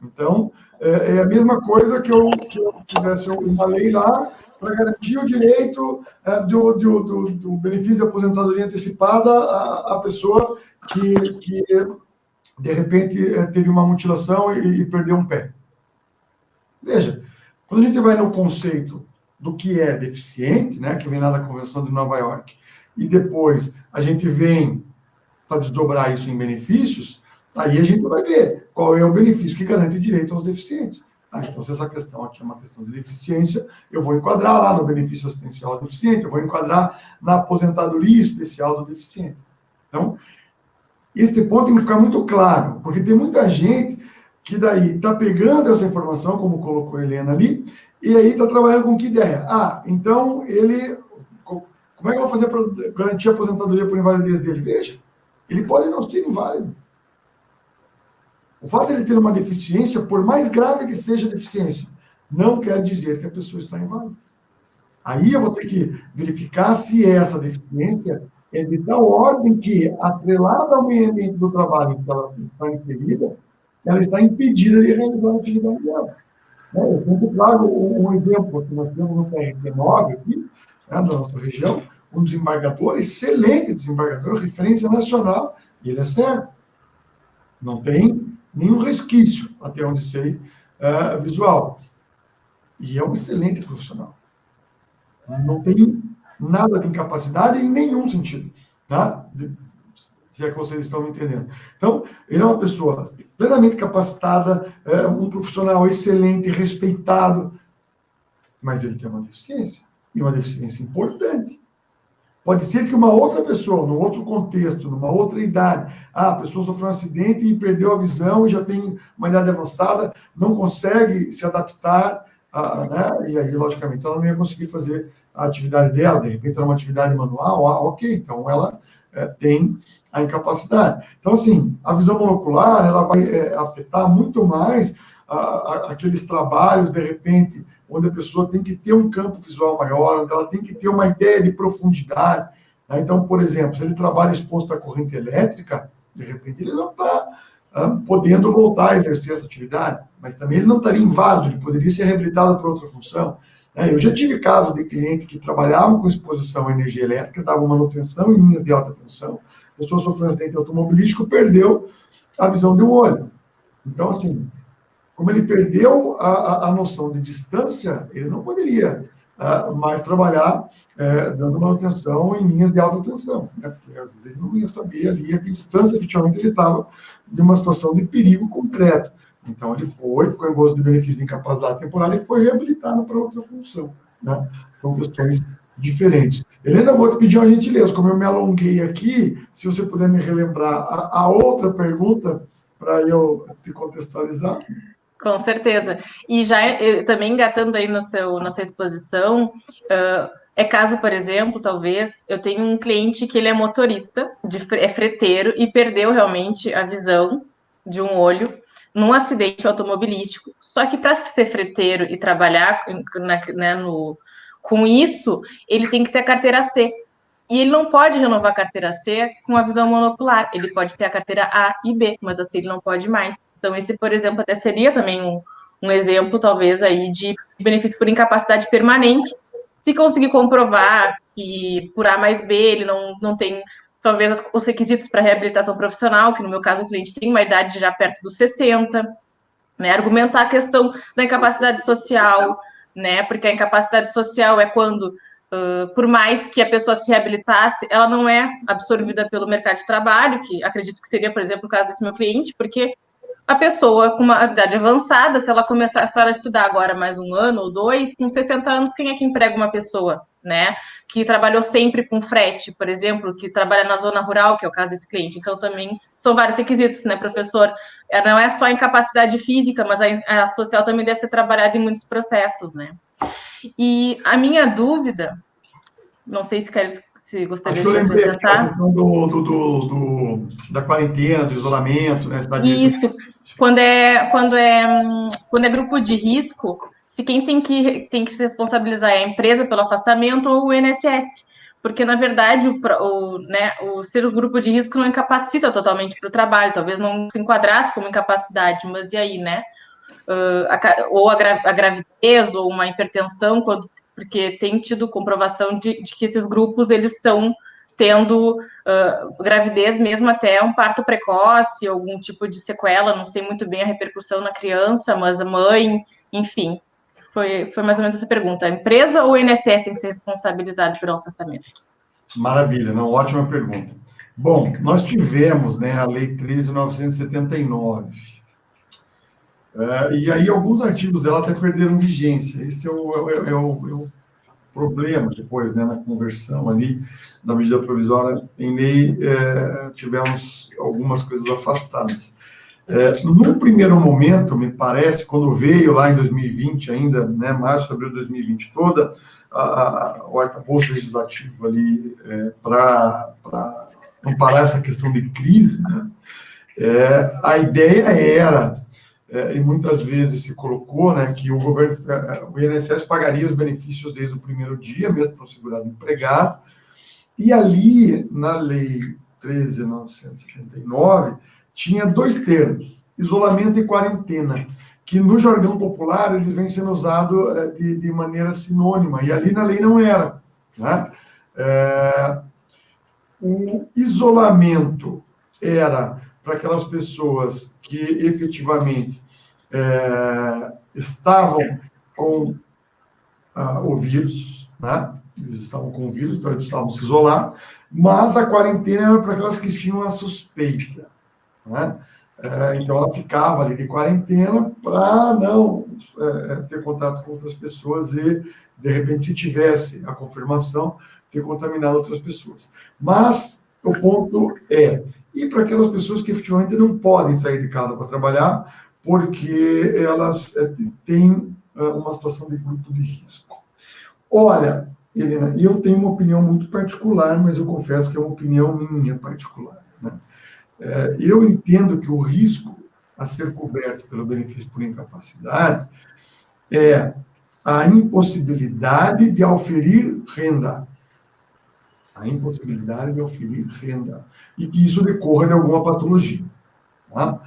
Então, é a mesma coisa que eu tivesse uma lei lá para garantir o direito do benefício de aposentadoria antecipada à pessoa que de repente, teve uma mutilação e perdeu um pé. Veja, quando a gente vai no conceito do que é deficiente, né, que vem lá da Convenção de Nova York, e depois a gente vem para desdobrar isso em benefícios, aí a gente vai ver qual é o benefício que garante direito aos deficientes. Então, se essa questão aqui é uma questão de deficiência, eu vou enquadrar lá no benefício assistencial ao deficiente, eu vou enquadrar na aposentadoria especial do deficiente. Então, esse ponto tem que ficar muito claro, porque tem muita gente que daí está pegando essa informação, como colocou a Helena ali, e aí está trabalhando com que ideia? Então ele... Como é que eu vou fazer para garantir a aposentadoria por invalidez dele? Veja, ele pode não ser inválido. O fato de ele ter uma deficiência, por mais grave que seja a deficiência, não quer dizer que a pessoa está inválida. Aí eu vou ter que verificar se essa deficiência é de tal ordem que, atrelada ao meio ambiente do trabalho em que ela está inserida, ela está impedida de realizar a atividade dela. Eu sempre trago um exemplo que nós temos no PRT9 aqui, da nossa região, um desembargador, excelente desembargador, referência nacional, e ele é cego. Não tem nenhum resquício, até onde sei, visual. E é um excelente profissional. Não tem nada de incapacidade em nenhum sentido, tá? Se é que vocês estão me entendendo. Então, ele é uma pessoa plenamente capacitada, um profissional excelente, respeitado, mas ele tem uma deficiência, e uma deficiência importante. Pode ser que uma outra pessoa, num outro contexto, numa outra idade, a pessoa sofreu um acidente e perdeu a visão e já tem uma idade avançada, não consegue se adaptar, né? E aí, logicamente, ela não ia conseguir fazer a atividade dela, de repente era uma atividade manual, ok, então ela tem a incapacidade. Então, assim, a visão monocular, ela vai afetar muito mais aqueles trabalhos, de repente, onde a pessoa tem que ter um campo visual maior, onde ela tem que ter uma ideia de profundidade. Né? Então, por exemplo, se ele trabalha exposto à corrente elétrica, de repente ele não está podendo voltar a exercer essa atividade, mas também ele não estaria inválido, ele poderia ser reabilitado por outra função. Eu já tive casos de clientes que trabalhavam com exposição à energia elétrica, davam manutenção em linhas de alta tensão, a pessoa sofreu um acidente automobilístico, perdeu a visão de um olho. Então, assim, como ele perdeu a noção de distância, ele não poderia mais trabalhar dando manutenção em linhas de alta tensão, né? Porque às vezes ele não ia saber ali a que distância efetivamente ele estava de uma situação de perigo concreto. Então ele ficou em gozo de benefício de incapacidade temporária e foi reabilitado para outra função, né? São questões diferentes. Helena, eu vou te pedir uma gentileza, como eu me alonguei aqui, se você puder me relembrar a outra pergunta para eu te contextualizar. Com certeza. E já também engatando aí na sua exposição, é caso, por exemplo, talvez, eu tenho um cliente que ele é motorista, é freteiro, e perdeu realmente a visão de um olho num acidente automobilístico. Só que para ser freteiro e trabalhar com isso, ele tem que ter a carteira C. E ele não pode renovar a carteira C com a visão monocular. Ele pode ter a carteira A e B, mas a C ele não pode mais. Então, esse, por exemplo, até seria também um exemplo, talvez, aí de benefício por incapacidade permanente. Se conseguir comprovar que por A mais B ele não tem, talvez, os requisitos para reabilitação profissional, que no meu caso o cliente tem uma idade já perto dos 60, né? Argumentar a questão da incapacidade social, né? Porque a incapacidade social é quando, por mais que a pessoa se reabilitasse, ela não é absorvida pelo mercado de trabalho, que acredito que seria, por exemplo, o caso desse meu cliente, porque a pessoa com uma idade avançada, se ela começar a estudar agora mais um ano ou dois, com 60 anos, quem é que emprega uma pessoa, né? Que trabalhou sempre com frete, por exemplo, que trabalha na zona rural, que é o caso desse cliente. Então, também são vários requisitos, né, professor? Não é só a incapacidade física, mas a social também deve ser trabalhada em muitos processos, né? E a minha dúvida, não sei se gostaria de acrescentar. A questão da quarentena, do isolamento, né? Isso. Quando é grupo de risco, se quem tem que se responsabilizar é a empresa pelo afastamento ou o INSS. Porque, na verdade, o ser um grupo de risco não incapacita totalmente para o trabalho, talvez não se enquadrasse como incapacidade, mas e aí, né? ou a gravidez, ou uma hipertensão, porque tem tido comprovação de que esses grupos, eles estão tendo gravidez mesmo até um parto precoce, algum tipo de sequela, não sei muito bem a repercussão na criança, mas a mãe, enfim, foi mais ou menos essa pergunta. A empresa ou o INSS tem que ser responsabilizado pelo afastamento? Maravilha, não, ótima pergunta. Bom, nós tivemos, né, a Lei 13.979, e aí alguns artigos dela até perderam vigência. Esse é o problema depois, né, na conversão ali da medida provisória em lei, tivemos algumas coisas afastadas. No primeiro momento, me parece, quando veio lá em 2020 ainda, né, março, abril de 2020, toda o arcabouço legislativo ali para amparar essa questão de crise, né, a ideia era, e muitas vezes se colocou, né, que o governo, o INSS pagaria os benefícios desde o primeiro dia, mesmo para o segurado empregado, e ali, na Lei 13.979, tinha dois termos, isolamento e quarentena, que no jargão popular eles vêm sendo usados de maneira sinônima, e ali na lei não era, né? O isolamento era para aquelas pessoas que efetivamente estavam com o vírus, né? Eles estavam com o vírus, então eles precisavam se isolar, mas a quarentena era para aquelas que tinham a suspeita, né? Então ela ficava ali de quarentena para não ter contato com outras pessoas e, de repente, se tivesse a confirmação, ter contaminado outras pessoas. Mas o ponto e para aquelas pessoas que efetivamente não podem sair de casa para trabalhar, porque elas têm uma situação de grupo de risco. Olha, Helena, eu tenho uma opinião muito particular, mas eu confesso que é uma opinião minha particular, né? Eu entendo que o risco a ser coberto pelo benefício por incapacidade é a impossibilidade de auferir renda. A impossibilidade de auferir renda. E que isso decorra de alguma patologia. Tá?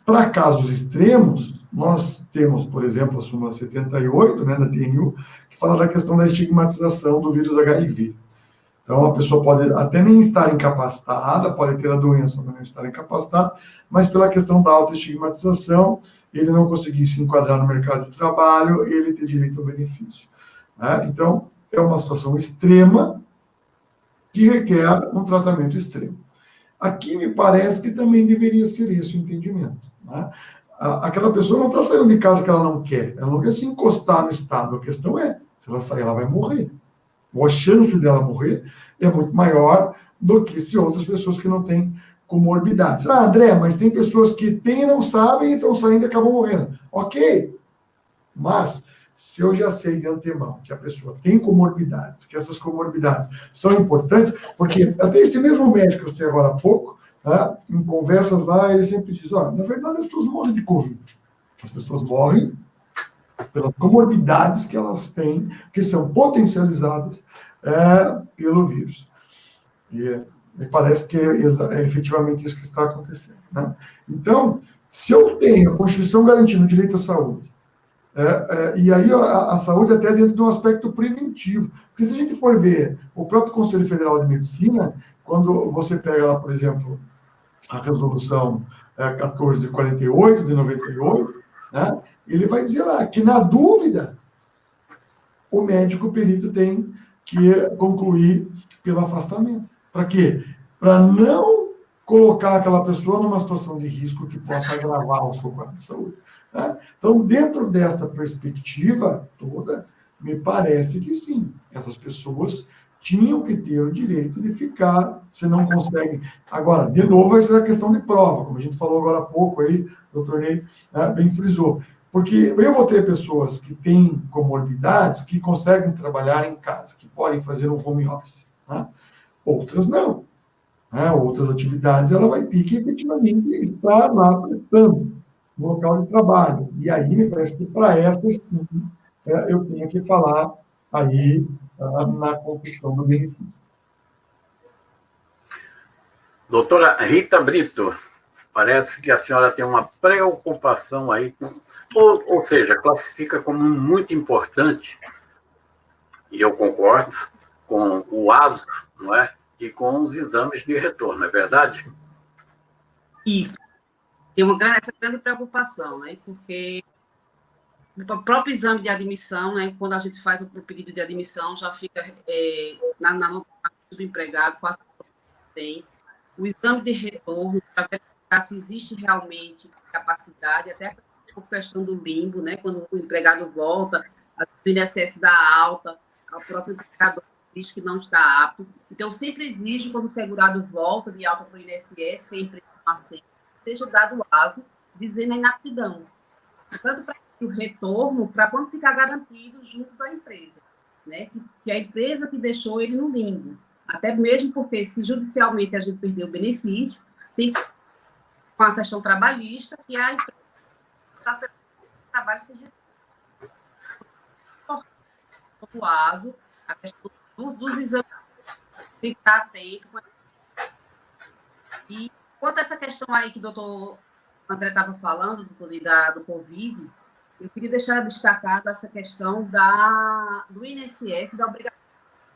Para casos extremos, nós temos, por exemplo, a súmula 78, né, da TNU, que fala da questão da estigmatização do vírus HIV. Então, a pessoa pode até nem estar incapacitada, pode ter a doença, mas não estar incapacitada, mas pela questão da autoestigmatização, ele não conseguir se enquadrar no mercado de trabalho, ele ter direito ao benefício. Né? Então, é uma situação extrema que requer um tratamento extremo. Aqui me parece que também deveria ser esse o entendimento. Né? Aquela pessoa não está saindo de casa que ela não quer se encostar no Estado. A questão é, se ela sair, ela vai morrer. Ou a chance dela morrer é muito maior do que se outras pessoas que não têm comorbidades. André, mas tem pessoas que têm e não sabem, então saindo e acabam morrendo. Ok, mas se eu já sei de antemão que a pessoa tem comorbidades, que essas comorbidades são importantes, porque até esse mesmo médico que eu citei agora há pouco, né, em conversas lá, ele sempre diz, na verdade as pessoas morrem de Covid. As pessoas morrem pelas comorbidades que elas têm, que são potencializadas pelo vírus. E me parece que é efetivamente isso que está acontecendo. Né? Então, se eu tenho a Constituição garantindo o direito à saúde, e aí a saúde até dentro de um aspecto preventivo, porque se a gente for ver o próprio Conselho Federal de Medicina, quando você pega lá, por exemplo, a resolução 1448 de 98, né, ele vai dizer lá que, na dúvida, o médico perito tem que concluir pelo afastamento. Para quê? Para não colocar aquela pessoa numa situação de risco que possa agravar o seu quadro de saúde. Né? Então, dentro desta perspectiva toda, me parece que sim, essas pessoas tinham que ter o direito de ficar, se não conseguem. Agora, de novo, vai ser a questão de prova, como a gente falou agora há pouco aí, o doutor Ney bem frisou. Porque eu vou ter pessoas que têm comorbidades que conseguem trabalhar em casa, que podem fazer um home office. Né? Outras não. Né? Outras atividades ela vai ter que efetivamente estar lá prestando no local de trabalho. E aí me parece que para essas sim eu tenho que falar aí na confissão do benefício. Doutora Rita Brito, Parece que a senhora tem uma preocupação aí, ou seja, classifica como muito importante, e eu concordo, com o ASO, não é? E com os exames de retorno, é verdade? Isso. Tem essa grande preocupação, né? Porque o próprio exame de admissão, né? Quando a gente faz o pedido de admissão, já fica na nota do empregado, quase tem. O exame de retorno, para verificar se existe realmente capacidade, até por questão do limbo, né? Quando o empregado volta, o INSS dá alta, o próprio empregador diz que não está apto. Então, sempre exige, quando o segurado volta de alta para o INSS, que a empresa não aceita, seja dado o ASO, dizendo a inaptidão. Tanto para o retorno, para quando ficar garantido junto da empresa, né? Que a empresa que deixou ele no limbo. Até mesmo porque, se judicialmente a gente perdeu o benefício, tem com a questão trabalhista, que a empresa está o trabalho se o ASO, a questão dos exames tem que estar atento. E quanto a essa questão aí que o doutor André estava falando, do Covid, eu queria deixar destacado essa questão do INSS, da obrigação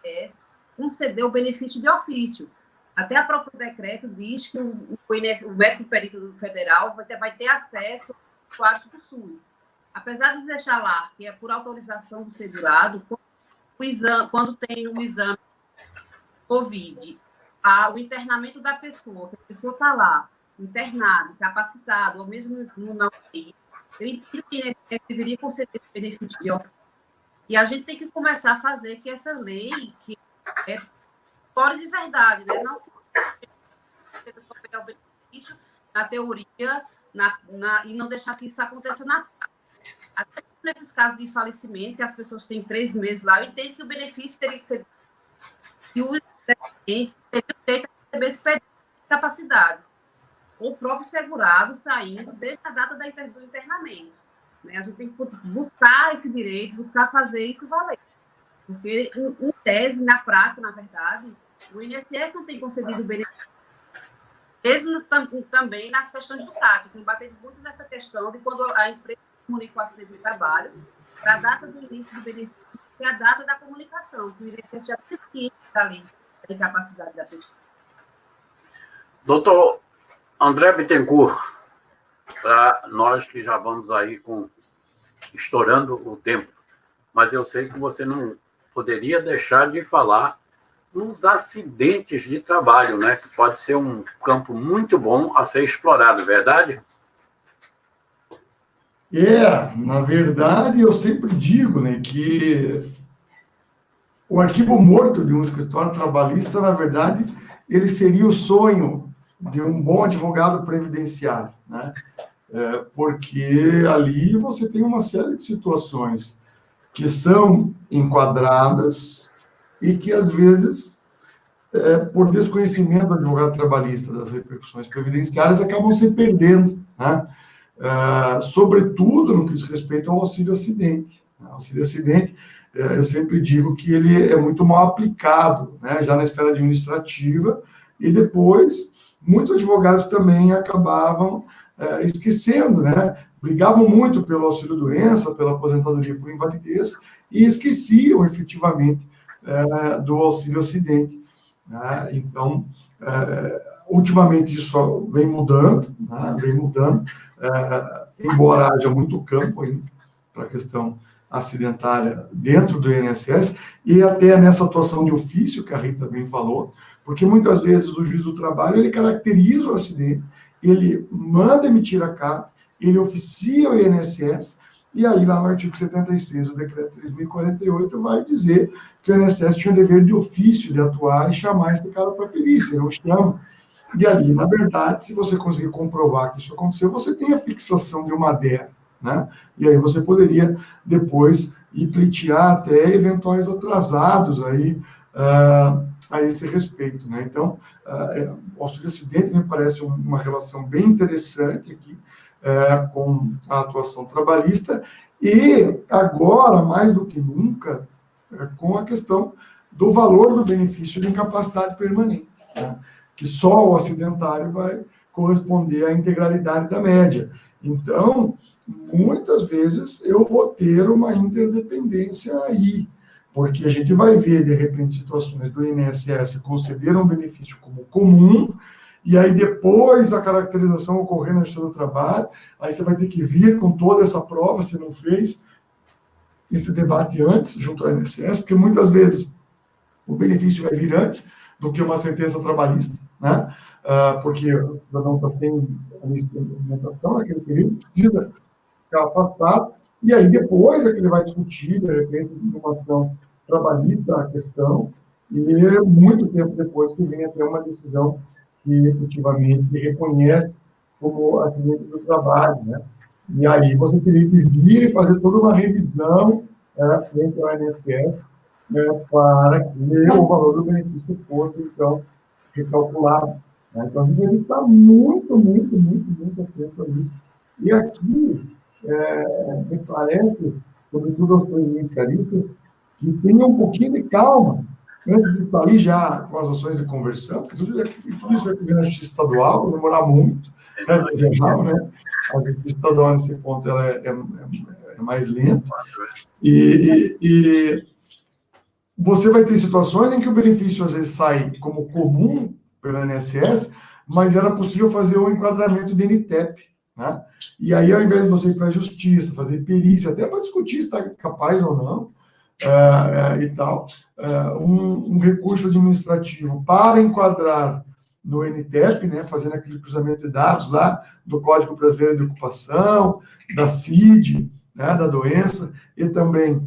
do INSS conceder o benefício de ofício. Até o próprio decreto diz que o médico perito federal vai ter acesso ao quadro do SUS. Apesar de deixar lá que é por autorização do segurado, quando tem um exame COVID, o internamento da pessoa, que a pessoa está lá, internado, capacitado, ou mesmo na UTI, eu entendo que o INSS deveria conceder esse benefício de ofício. E a gente tem que começar a fazer que essa lei, que é fora de verdade, né? Não você só pegar o benefício na teoria e não deixar que isso aconteça na prática. Até nesses casos de falecimento, que as pessoas têm 3 meses lá, eu entendo que o benefício teria que ser e o independente teria o direito a receber esse período de capacidade. O próprio segurado saindo desde a data do internamento. Né? A gente tem que buscar esse direito, buscar fazer isso valer. Porque, em tese, na prática, na verdade, o INSS não tem concedido benefício. Mesmo também nas questões do CAC, que bateu muito nessa questão de quando a empresa comunica o acidente de trabalho, para a data do início do benefício e a data da comunicação, que o INSS já precisa da lei de capacidade da pessoa. Doutor André Bittencourt, para nós que já vamos aí estourando o tempo, mas eu sei que você não poderia deixar de falar nos acidentes de trabalho, né? Que pode ser um campo muito bom a ser explorado, verdade? Na verdade, eu sempre digo, né, que o arquivo morto de um escritório trabalhista, na verdade, ele seria o sonho de um bom advogado previdenciário, né? Porque ali você tem uma série de situações que são enquadradas e que, às vezes, por desconhecimento do advogado trabalhista das repercussões previdenciárias, acabam se perdendo, né? Sobretudo no que diz respeito ao auxílio-acidente. O auxílio-acidente, eu sempre digo que ele é muito mal aplicado, né? Já na esfera administrativa, e depois muitos advogados também acabavam esquecendo, né? Brigavam muito pelo auxílio-doença, pela aposentadoria por invalidez, e esqueciam, efetivamente, do auxílio-acidente. Né? Então, ultimamente isso vem mudando, né? Embora haja muito campo para a questão acidentária dentro do INSS, e até nessa atuação de ofício, que a Rita bem falou, porque muitas vezes o juiz do trabalho, ele caracteriza o acidente, ele manda emitir a carta, ele oficia o INSS, e aí lá no artigo 76 do decreto 3.048 vai dizer que o INSS tinha o dever de ofício de atuar e chamar esse cara para perícia, não chama. E ali, na verdade, se você conseguir comprovar que isso aconteceu, você tem a fixação de uma DER, né? E aí você poderia depois ir pleitear até eventuais atrasados aí a esse respeito, né? Então, o auxílio-acidente me parece uma relação bem interessante aqui com a atuação trabalhista e agora, mais do que nunca, com a questão do valor do benefício de incapacidade permanente, né? Que só o acidentário vai corresponder à integralidade da média. Então, muitas vezes eu vou ter uma interdependência aí, porque a gente vai ver, de repente, situações do INSS conceder um benefício como comum, e aí depois a caracterização ocorrer na Justiça do Trabalho, aí você vai ter que vir com toda essa prova, se não fez esse debate antes, junto ao INSS, porque muitas vezes o benefício vai vir antes do que uma sentença trabalhista, né? Porque o cidadão está sem a alimentação naquele período, precisa ficar afastado, e aí depois é que ele vai discutir, de repente, numa ação trabalhista a questão, e muito tempo depois que vem até uma decisão que efetivamente reconhece como acidente do trabalho, né? E aí você teria que vir e fazer toda uma revisão frente ao INSS, para que o valor do benefício fosse, então, recalculado. Né? Então, a gente está muito atento a isso. E aqui, me parece, sobretudo aos inicialistas, que tenham um pouquinho de calma antes de sair já com as ações de conversão, porque tudo isso vai ter na Justiça Estadual, vai demorar muito, né? Geral, né? A Justiça Estadual, nesse ponto, ela é mais lenta. E você vai ter situações em que o benefício, às vezes, sai como comum pelo INSS, mas era possível fazer o enquadramento de NTEP, né? E aí, ao invés de você ir para a justiça, fazer perícia, até para discutir se está capaz ou não, e tal, um recurso administrativo para enquadrar no NTEP, né, fazendo aquele cruzamento de dados lá do Código Brasileiro de Ocupação, da CID, né, da doença, e também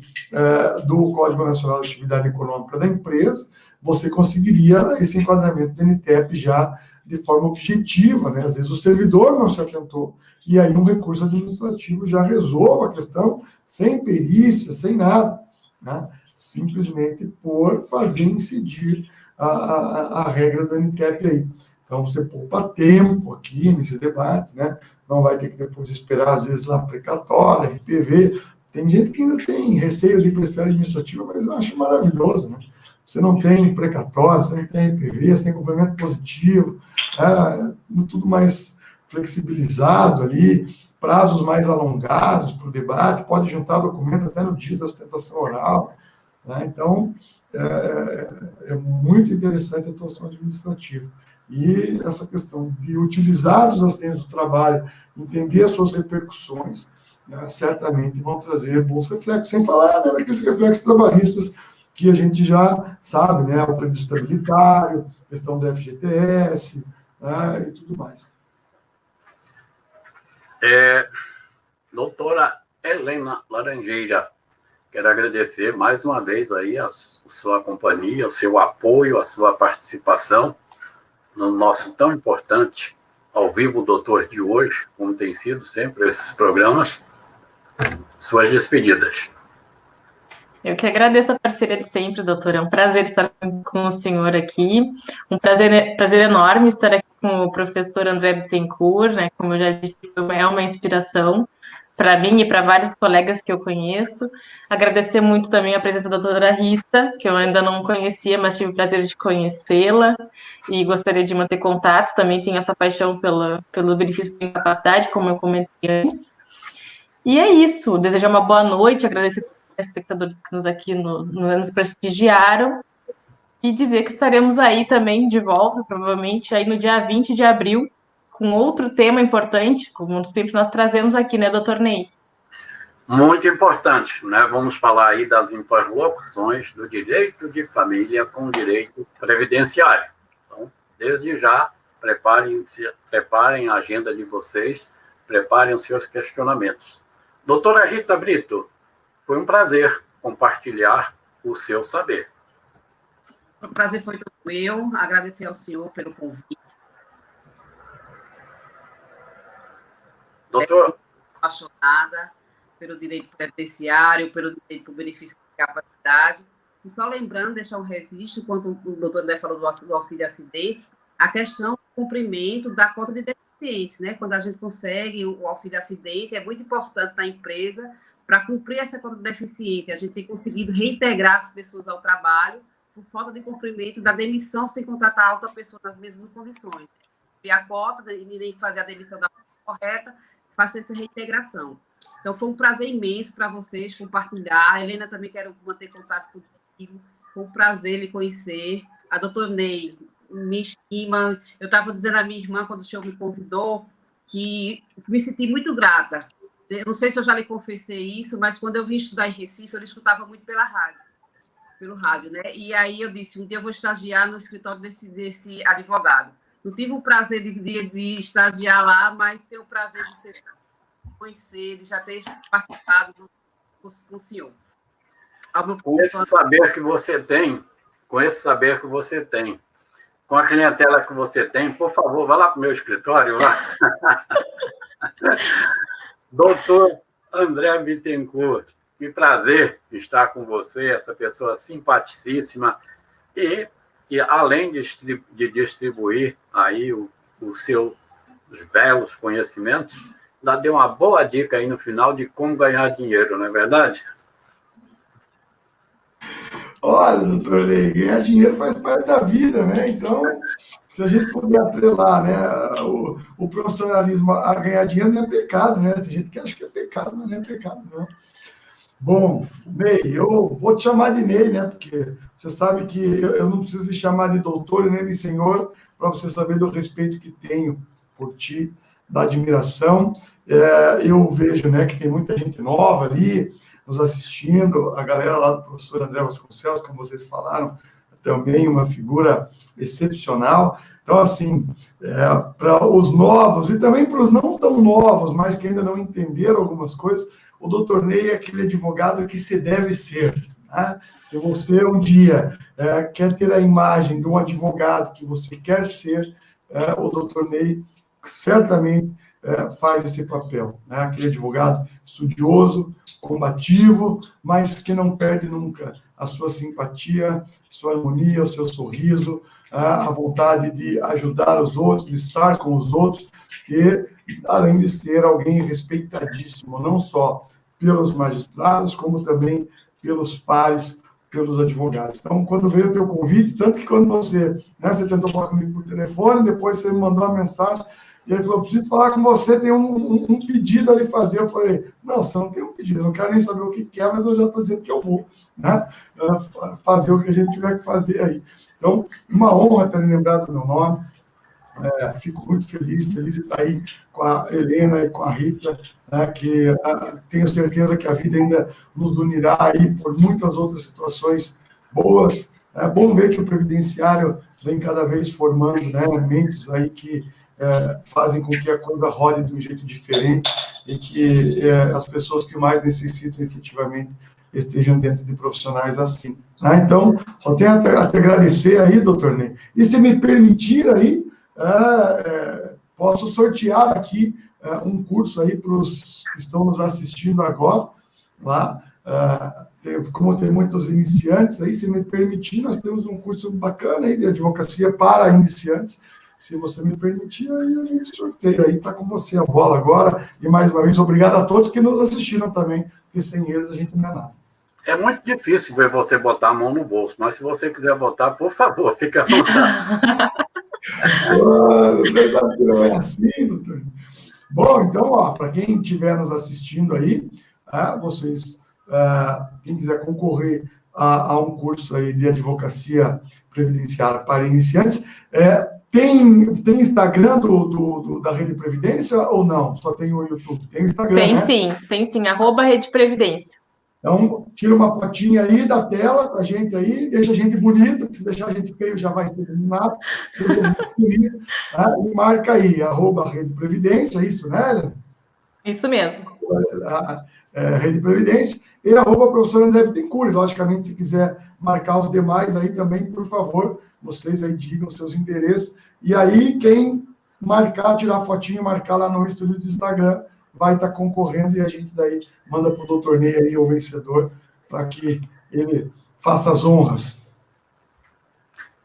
do Código Nacional de Atividade Econômica da empresa, você conseguiria esse enquadramento do NTEP já de forma objetiva, né? Às vezes o servidor não se atentou, e aí um recurso administrativo já resolve a questão sem perícia, sem nada, né? Simplesmente por fazer incidir a regra do NTEP aí. Então, você poupa tempo aqui nesse debate, né? Não vai ter que depois esperar, às vezes, lá precatória, RPV. Tem gente que ainda tem receio de ir para a esfera administrativa, mas eu acho maravilhoso, né? Você não tem precatório, você não tem RPV, você tem complemento positivo, tudo mais flexibilizado ali, prazos mais alongados para o debate, pode juntar documento até no dia da sustentação oral, né? Então, é muito interessante a atuação administrativa. E essa questão de utilizar os assistentes do trabalho, entender as suas repercussões, né, certamente vão trazer bons reflexos, sem falar, né, daqueles reflexos trabalhistas que a gente já sabe, né, o preço estabilitário, questão do FGTS, né, e tudo mais. Doutora Helena Laranjeira, quero agradecer mais uma vez aí a sua companhia, o seu apoio, a sua participação no nosso tão importante Ao Vivo Doutor de hoje, como tem sido sempre esses programas. Suas despedidas. Eu que agradeço a parceria de sempre, doutor. É um prazer estar com o senhor aqui. Um prazer enorme estar aqui com o professor André Bittencourt, né? Como eu já disse, é uma inspiração para mim e para vários colegas que eu conheço. Agradecer muito também a presença da doutora Rita, que eu ainda não conhecia, mas tive o prazer de conhecê-la e gostaria de manter contato. Também tenho essa paixão pelo benefício de incapacidade, como eu comentei antes. E é isso. Desejar uma boa noite, agradecer aos espectadores que nos prestigiaram e dizer que estaremos aí também de volta, provavelmente aí no dia 20 de abril, com outro tema importante, como sempre nós trazemos aqui, né, doutor Ney? Muito importante, né? Vamos falar aí das interlocuções do direito de família com o direito previdenciário. Então, desde já, preparem a agenda de vocês, preparem os seus questionamentos. Doutora Rita Brito, foi um prazer compartilhar o seu saber. O prazer foi todo meu. Agradecer ao senhor pelo convite. Doutor... Apaixonada pelo direito previdenciário, pelo direito do benefício de capacidade. E só lembrando, deixar um registro, quando o doutor André falou do auxílio acidente, a questão do cumprimento da cota de deficientes, né? Quando a gente consegue o auxílio acidente, é muito importante na empresa para cumprir essa cota de deficiente. A gente tem conseguido reintegrar as pessoas ao trabalho por falta de cumprimento da demissão sem contratar outra pessoa nas mesmas condições. a cota e nem fazer a demissão da forma correta, faça essa reintegração. Então, foi um prazer imenso para vocês compartilhar. A Helena, também quero manter contato contigo. Foi um prazer lhe conhecer. A doutora Ney me estima. Eu estava dizendo à minha irmã, quando o senhor me convidou, que me senti muito grata. Eu não sei se eu já lhe confessei isso, mas quando eu vim estudar em Recife, eu escutava muito pelo rádio, né? E aí eu disse, um dia eu vou estagiar no escritório desse advogado. Não tive o prazer de estagiar lá, mas tenho o prazer de conhecer, de já ter participado com o senhor. Com esse saber que você tem, com a clientela que você tem, por favor, vá lá para o meu escritório, lá. Doutor André Bittencourt, que prazer estar com você, essa pessoa simpaticíssima e que, além de distribuir aí os seus belos conhecimentos, ainda deu uma boa dica aí no final de como ganhar dinheiro, não é verdade? Olha, doutor Ney, ganhar dinheiro faz parte da vida, né? Então, se a gente puder atrelar, né, o profissionalismo a ganhar dinheiro não é pecado, né? Tem gente que acha que é pecado, mas não é pecado, não. Bom, Ney, eu vou te chamar de Ney, né? Porque você sabe que eu não preciso lhe chamar de doutor nem de senhor para você saber do respeito que tenho por ti, da admiração. Eu vejo, né, que tem muita gente nova ali nos assistindo, a galera lá do professor André Vasconcelos, como vocês falaram, também uma figura excepcional. Então, assim, para os novos e também para os não tão novos, mas que ainda não entenderam algumas coisas, o doutor Ney é aquele advogado que se deve ser. Né? Se você um dia quer ter a imagem de um advogado que você quer ser, o doutor Ney certamente faz esse papel. Né? Aquele advogado estudioso, combativo, mas que não perde nunca a sua simpatia, sua harmonia, o seu sorriso, a vontade de ajudar os outros, de estar com os outros, e além de ser alguém respeitadíssimo, não só pelos magistrados, como também pelos pares, pelos advogados. Então, quando veio o teu convite, tanto que quando você tentou falar comigo por telefone, depois você me mandou uma mensagem, e ele falou, preciso falar com você, tem um pedido ali fazer. Eu falei, não, você não tem um pedido, eu não quero nem saber o que é, mas eu já estou dizendo que eu vou, né? Fazer o que a gente tiver que fazer aí. Então, uma honra ter lembrado do meu nome. Fico muito feliz de estar aí com a Helena e com a Rita, que tenho certeza que a vida ainda nos unirá aí por muitas outras situações boas. É bom ver que o previdenciário vem cada vez formando, né, mentes aí que fazem com que a coisa rode de um jeito diferente e que as pessoas que mais necessitam efetivamente estejam dentro de profissionais assim. Então, só tenho a te agradecer aí, doutor Ney. E se me permitir aí, posso sortear aqui um curso aí para os que estão nos assistindo agora, lá. Como tem muitos iniciantes aí, se me permitir, nós temos um curso bacana aí de advocacia para iniciantes. Se você me permitir, aí a gente sorteia. Aí está com você a bola agora. E, mais uma vez, obrigado a todos que nos assistiram também, porque sem eles a gente não é nada. É muito difícil ver você botar a mão no bolso, mas se você quiser botar, por favor, fique à vontade. Você sabe que não é assim, doutor. Bom, então, para quem estiver nos assistindo aí, vocês, quem quiser concorrer a um curso aí de advocacia previdenciária para iniciantes, tem Instagram da Rede Previdência ou não? Só tem o YouTube? Tem o Instagram, Tem sim, @Rede Previdência. Então, tira uma fotinha aí da tela com a gente aí, deixa a gente bonita, porque se deixar a gente feio já vai ser eliminado. E marca aí, @Rede Previdência, isso, né, Helena? Isso mesmo. Rede Previdência, e @professor André Bittencourt. Logicamente, se quiser marcar os demais aí também, por favor, vocês aí digam seus interesses. E aí, quem marcar, tirar a fotinha e marcar lá no estúdio do Instagram, vai estar concorrendo e a gente daí manda para o doutor Ney aí, o vencedor, para que ele faça as honras.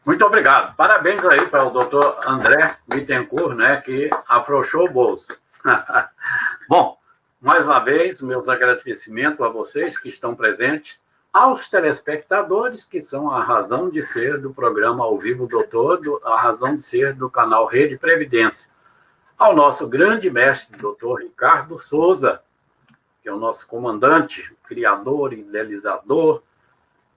Muito obrigado. Parabéns aí para o doutor André Bittencourt, né, que afrouxou o bolso. Bom, mais uma vez, meus agradecimentos a vocês que estão presentes. aos telespectadores, que são a razão de ser do programa Ao Vivo Doutor, a razão de ser do canal Rede Previdência, ao nosso grande mestre, doutor Ricardo Souza, que é o nosso comandante, criador, idealizador,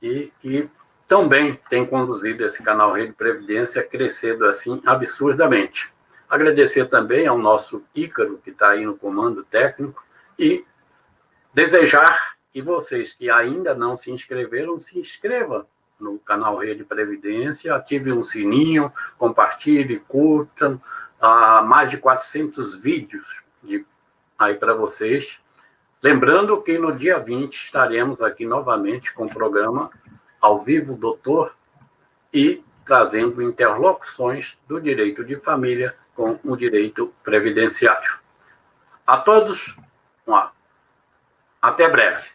e que também tem conduzido esse canal Rede Previdência crescendo assim absurdamente. Agradecer também ao nosso Ícaro, que está aí no comando técnico, e desejar que vocês que ainda não se inscreveram, se inscrevam no canal Rede Previdência, ative um sininho, compartilhe, curtam, mais de 400 vídeos aí para vocês. Lembrando que no dia 20 estaremos aqui novamente com o programa Ao Vivo Doutor e trazendo interlocuções do direito de família com o direito previdenciário. A todos, até breve.